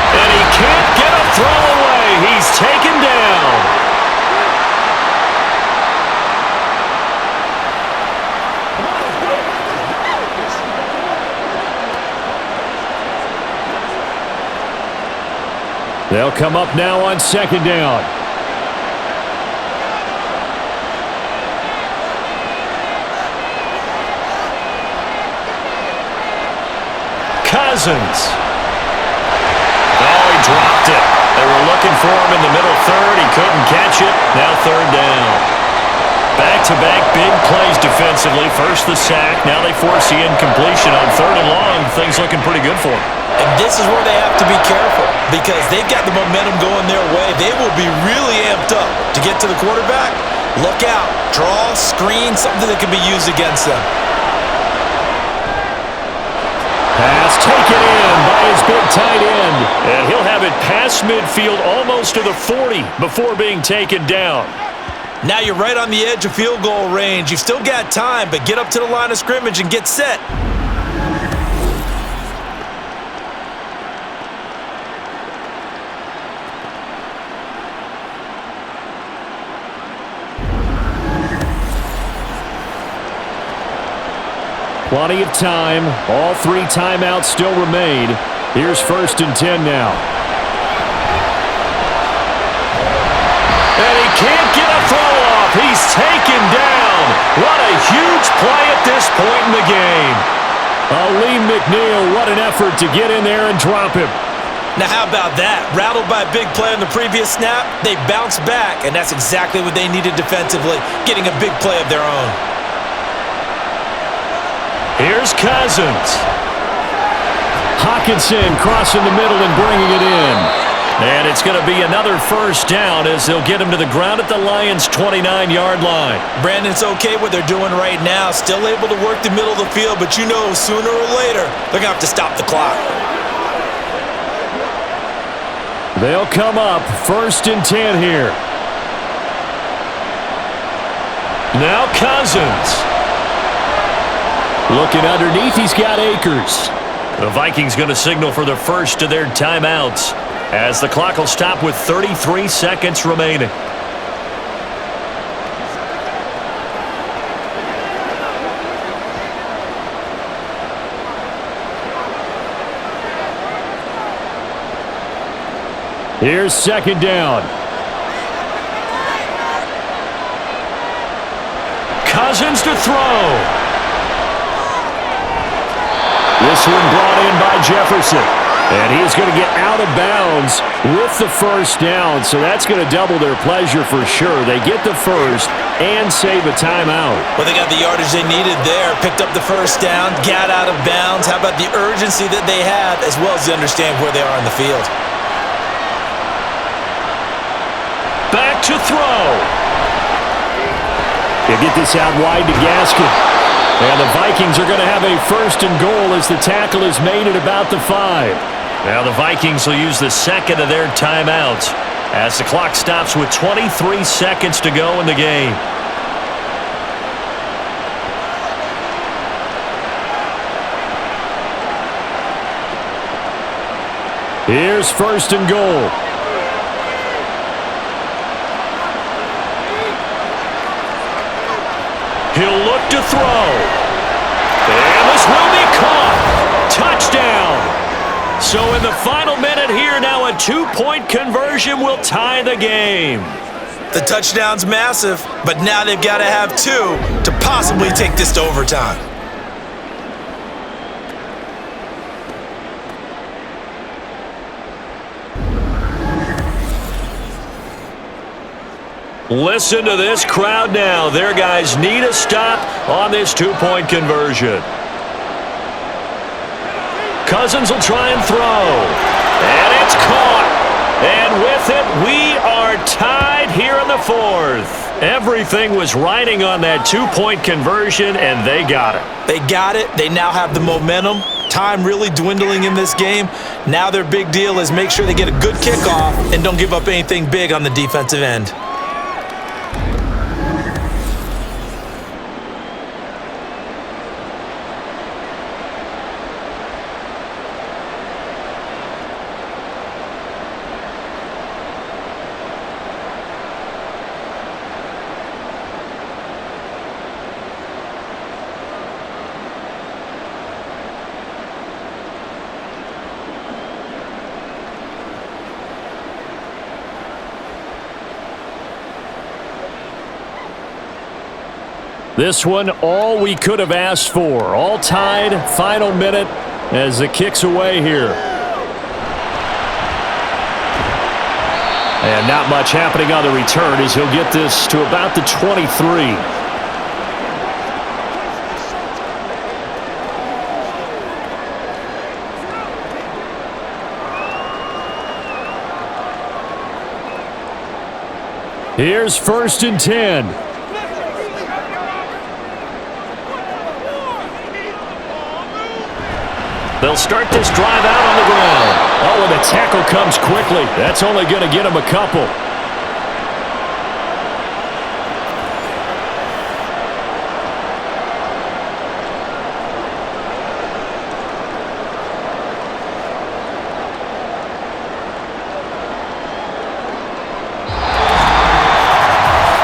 And he can't get a throw away. He's taken down. They'll come up now on 2nd down. Cousins. Oh, he dropped it. They were looking for him in the middle 3rd. He couldn't catch it. Now 3rd down. Back-to-back big plays defensively. First the sack. Now they force the incompletion on 3rd and long. Things looking pretty good for them. And this is where they have to be careful because they've got the momentum going their way. They will be really amped up to get to the quarterback. Look out. Draw, screen, something that can be used against them. Pass taken in by his big tight end. And he'll have it past midfield almost to the 40 before being taken down. Now you're right on the edge of field goal range. You've still got time, but get up to the line of scrimmage and get set. Plenty of time. All 3 timeouts still remain. Here's 1st and 10 now. And he can't get a throw off. He's taken down. What a huge play at this point in the game. Lee McNeil, what an effort to get in there and drop him. Now how about that? Rattled by a big play on the previous snap, they bounced back, and that's exactly what they needed defensively, getting a big play of their own. Here's Cousins. Hawkinson crossing the middle and bringing it in. And it's going to be another 1st down as they'll get him to the ground at the Lions' 29-yard line. Brandon's okay what they're doing right now. Still able to work the middle of the field, but you know sooner or later they're going to have to stop the clock. They'll come up 1st and 10 here. Now Cousins. Looking underneath, he's got Akers. The Vikings going to signal for the first of their timeouts as the clock will stop with 33 seconds remaining. Here's 2nd down. Cousins to throw. This one brought in by Jefferson. And he is going to get out of bounds with the 1st down. So that's going to double their pleasure for sure. They get the 1st and save a timeout. Well, they got the yardage they needed there. Picked up the 1st down, got out of bounds. How about the urgency that they have as well as they understand where they are on the field? Back to throw. They get this out wide to Gaskin. And the Vikings are going to have a 1st and goal as the tackle is made at about the 5. Now the Vikings will use the 2nd of their timeouts as the clock stops with 23 seconds to go in the game. Here's 1st and goal. He'll look to throw. And this will be caught. Touchdown. So in the final minute here, now a 2-point conversion will tie the game. The touchdown's massive, but now they've got to have 2 to possibly take this to overtime. Listen to this crowd now. Their guys need a stop on this 2-point conversion. Cousins will try and throw. And it's caught. And with it, we are tied here in the 4th. Everything was riding on that 2-point conversion, and they got it. They got it. They now have the momentum. Time really dwindling in this game. Now their big deal is make sure they get a good kickoff and don't give up anything big on the defensive end. This one, all we could have asked for. All tied, final minute as the kick's away here. And not much happening on the return as he'll get this to about the 23. Here's 1st and 10. They'll start this drive out on the ground. Oh, and the tackle comes quickly. That's only going to get him a couple.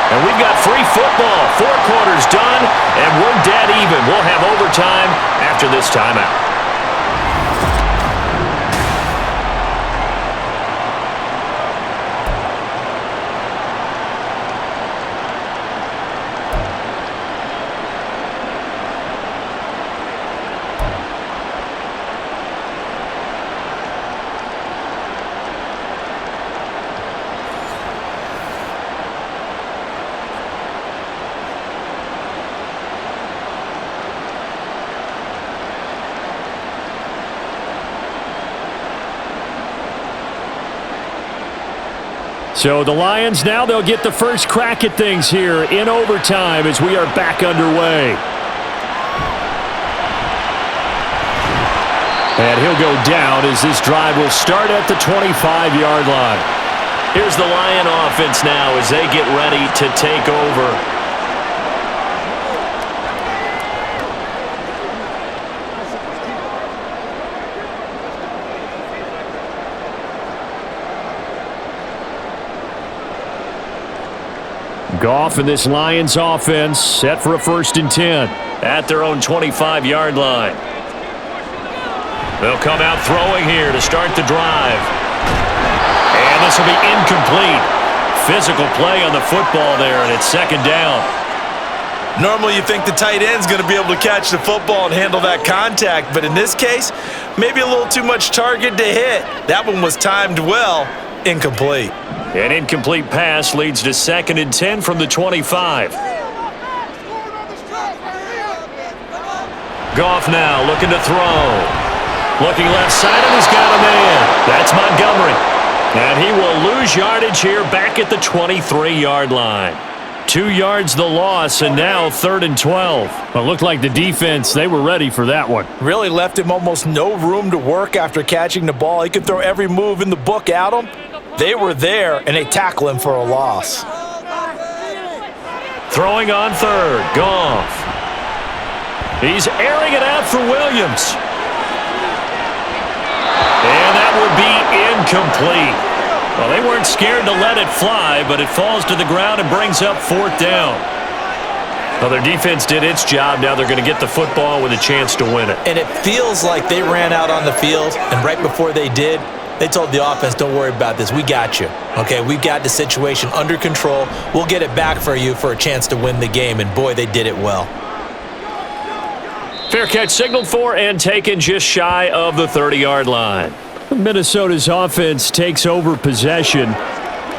And we've got free football. 4 quarters done, and we're dead even. We'll have overtime after this timeout. So the Lions now, they'll get the first crack at things here in overtime as we are back underway. And he'll go down as this drive will start at the 25-yard line. Here's the Lion offense now as they get ready to take over. Goff and this Lions offense set for a 1st and 10. At their own 25-yard line. They'll come out throwing here to start the drive. And this will be incomplete. Physical play on the football there, and it's 2nd down. Normally you think the tight end's going to be able to catch the football and handle that contact, but in this case, maybe a little too much target to hit. That one was timed well, incomplete. An incomplete pass leads to 2nd and 10 from the 25. Goff now looking to throw. Looking left side, and he's got a man. That's Montgomery. And he will lose yardage here back at the 23-yard line. 2 yards the loss, and now 3rd and 12. Well, it looked like the defense, they were ready for that one. Really left him almost no room to work after catching the ball. He could throw every move in the book at him. They were there, and they tackle him for a loss. Throwing on 3rd, Goff. He's airing it out for Williams. And that would be incomplete. Well, they weren't scared to let it fly, but it falls to the ground and brings up 4th down. Well, their defense did its job. Now they're going to get the football with a chance to win it. And it feels like they ran out on the field, and right before they did, they told the offense, don't worry about this. We got you. Okay, we've got the situation under control. We'll get it back for you for a chance to win the game. And, boy, they did it well. Fair catch signaled for and taken just shy of the 30-yard line. Minnesota's offense takes over possession.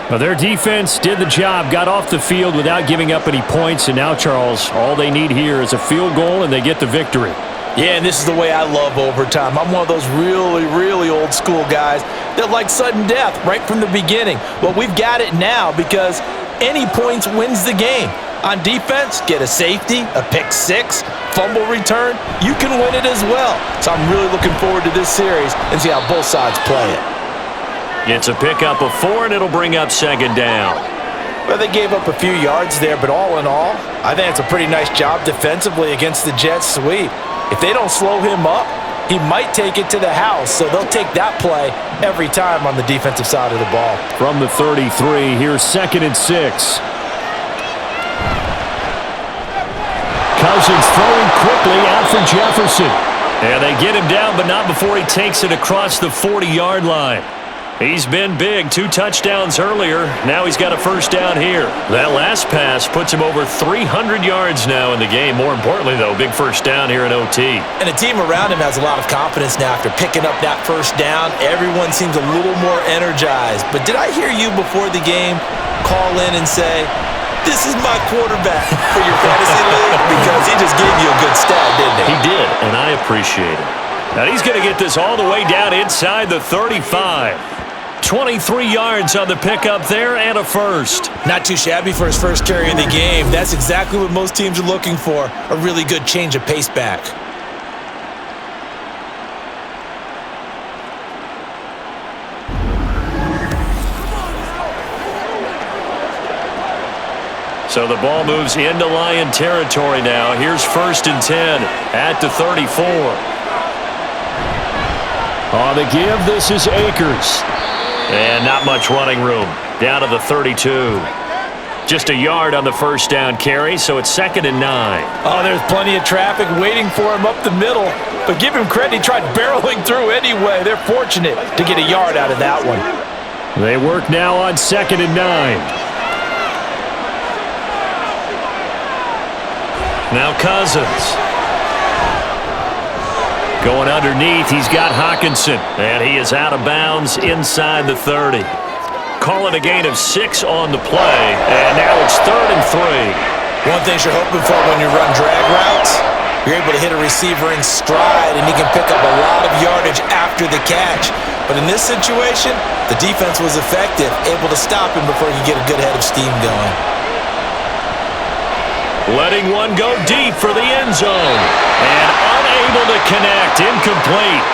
Well, their defense did the job, got off the field without giving up any points. And now, Charles, all they need here is a field goal, and they get the victory. Yeah, and this is the way I love overtime. I'm one of those really, really old school guys that like sudden death right from the beginning. Well, we've got it now because any points wins the game. On defense, get a safety, a pick six, fumble return, you can win it as well. So I'm really looking forward to this series and see how both sides play it. It's a pickup of 4, and it'll bring up 2nd down. Well, they gave up a few yards there, but all in all, I think it's a pretty nice job defensively against the Jets sweep. If they don't slow him up, he might take it to the house, so they'll take that play every time on the defensive side of the ball. From the 33, here's 2nd and 6. Cousins throwing quickly out for Jefferson. And they get him down, but not before he takes it across the 40-yard line. He's been big, 2 touchdowns earlier. Now he's got a 1st down here. That last pass puts him over 300 yards now in the game. More importantly, though, big 1st down here in OT. And the team around him has a lot of confidence now after picking up that 1st down. Everyone seems a little more energized. But did I hear you before the game call in and say, this is my quarterback for your fantasy league? Because he just gave you a good stat, didn't he? He did, and I appreciate it. Now he's going to get this all the way down inside the 35. 23 yards on the pickup there and a 1st. Not too shabby for his 1st carry of the game. That's exactly what most teams are looking for, a really good change of pace back. So the ball moves into Lion territory now. Here's 1st and 10 at the 34. On the give, this is Akers. And not much running room. Down to the 32. Just a yard on the first down carry, so it's 2nd and 9. Oh, there's plenty of traffic waiting for him up the middle. But give him credit, he tried barreling through anyway. They're fortunate to get a yard out of that one. They work now on 2nd and 9. Now Cousins. Going underneath, he's got Hockenson. And he is out of bounds inside the 30. Call it a gain of 6 on the play. And now it's 3rd and 3. One thing you're hoping for when you run drag routes, you're able to hit a receiver in stride, and he can pick up a lot of yardage after the catch. But in this situation, the defense was effective, able to stop him before he could get a good head of steam going. Letting one go deep for the end zone. And unable to connect. Incomplete.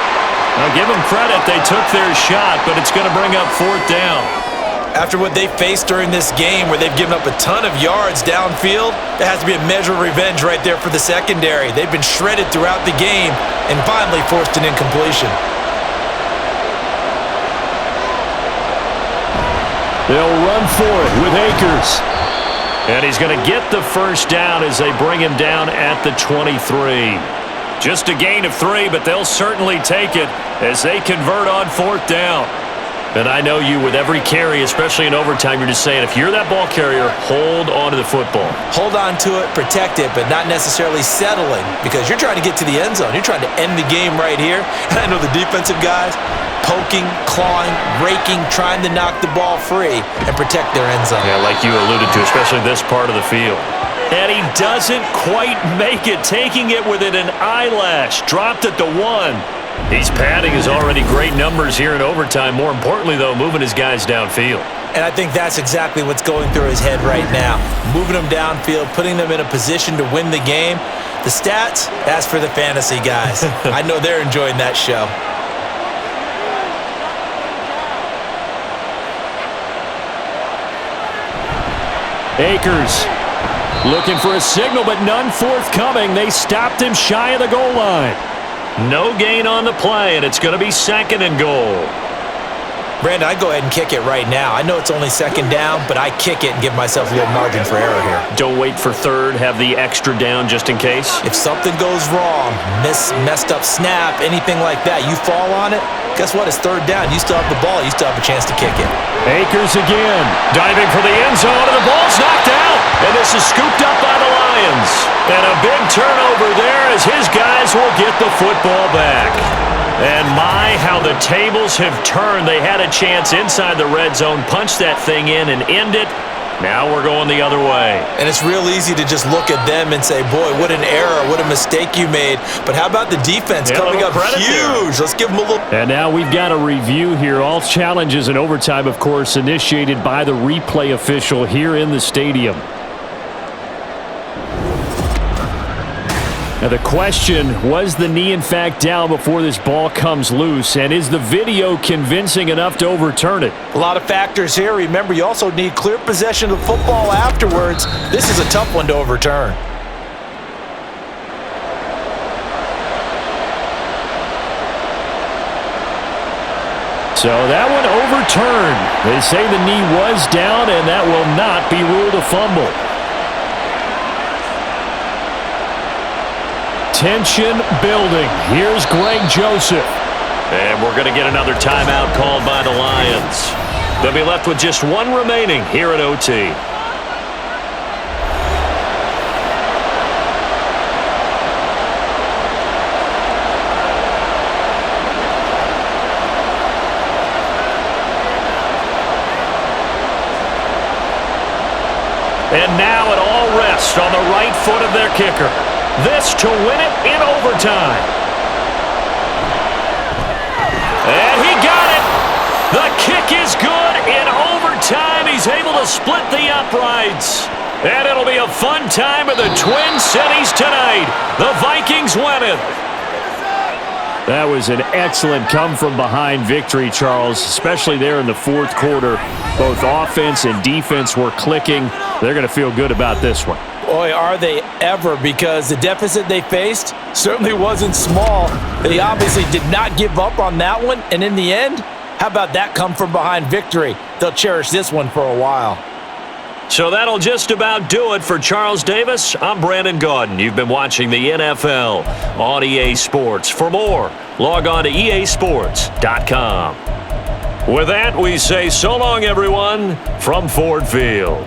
Now give them credit. They took their shot, but it's going to bring up 4th down. After what they faced during this game where they've given up a ton of yards downfield, there has to be a measure of revenge right there for the secondary. They've been shredded throughout the game and finally forced an incompletion. They'll run for it with Akers. And he's going to get the first down as they bring him down at the 23. Just a gain of 3, but they'll certainly take it as they convert on 4th down. And I know you, with every carry, especially in overtime, you're just saying, if you're that ball carrier, hold on to the football. Hold on to it, protect it, but not necessarily settling, because you're trying to get to the end zone. You're trying to end the game right here. And I know the defensive guys poking, clawing, raking, trying to knock the ball free and protect their end zone. Yeah, like you alluded to, especially this part of the field. And he doesn't quite make it, taking it within an eyelash. Dropped at the 1. He's padding his already great numbers here in overtime. More importantly, though, moving his guys downfield. And I think that's exactly what's going through his head right now. Moving them downfield, putting them in a position to win the game. The stats, that's for the fantasy guys. I know they're enjoying that show. Akers looking for a signal, but none forthcoming. They stopped him shy of the goal line. No gain on the play, and it's going to be 2nd and goal. Brandon, I'd go ahead and kick it right now. I know it's only 2nd down, but I kick it and give myself a little margin for error here. Don't wait for 3rd. Have the extra down just in case. If something goes wrong, messed up snap, anything like that, you fall on it, guess what? It's 3rd down. You still have the ball. You still have a chance to kick it. Akers again. Diving for the end zone, and the ball's knocked out. And this is scooped up by the Lions. And a big turnover there as his guys will get the football back. And my, how the tables have turned. They had a chance inside the red zone, punch that thing in and end it. Now we're going the other way. And it's real easy to just look at them and say, boy, what an error, what a mistake you made. But how about the defense coming up huge? Let's give them a little. And now we've got a review here. All challenges in overtime, of course, initiated by the replay official here in the stadium. Now the question, was the knee in fact down before this ball comes loose? And is the video convincing enough to overturn it? A lot of factors here. Remember, you also need clear possession of the football afterwards. This is a tough one to overturn. So that one overturned. They say the knee was down, and that will not be ruled a fumble. Tension building. Here's Greg Joseph. And we're going to get another timeout called by the Lions. They'll be left with just one remaining here at OT. And now it all rests on the right foot of their kicker. This to win it in overtime. And he got it. The kick is good in overtime. He's able to split the uprights. And it'll be a fun time in the Twin Cities tonight. The Vikings win it. That was an excellent come-from-behind victory, Charles, especially there in the fourth quarter. Both offense and defense were clicking. They're going to feel good about this one. Boy, are they ever, because the deficit they faced certainly wasn't small. They obviously did not give up on that one, and in the end, how about that come-from-behind victory? They'll cherish this one for a while. So that'll just about do it for Charles Davis. I'm Brandon Gaudin. You've been watching the NFL on EA Sports. For more, log on to easports.com. With that, we say so long, everyone, from Ford Field.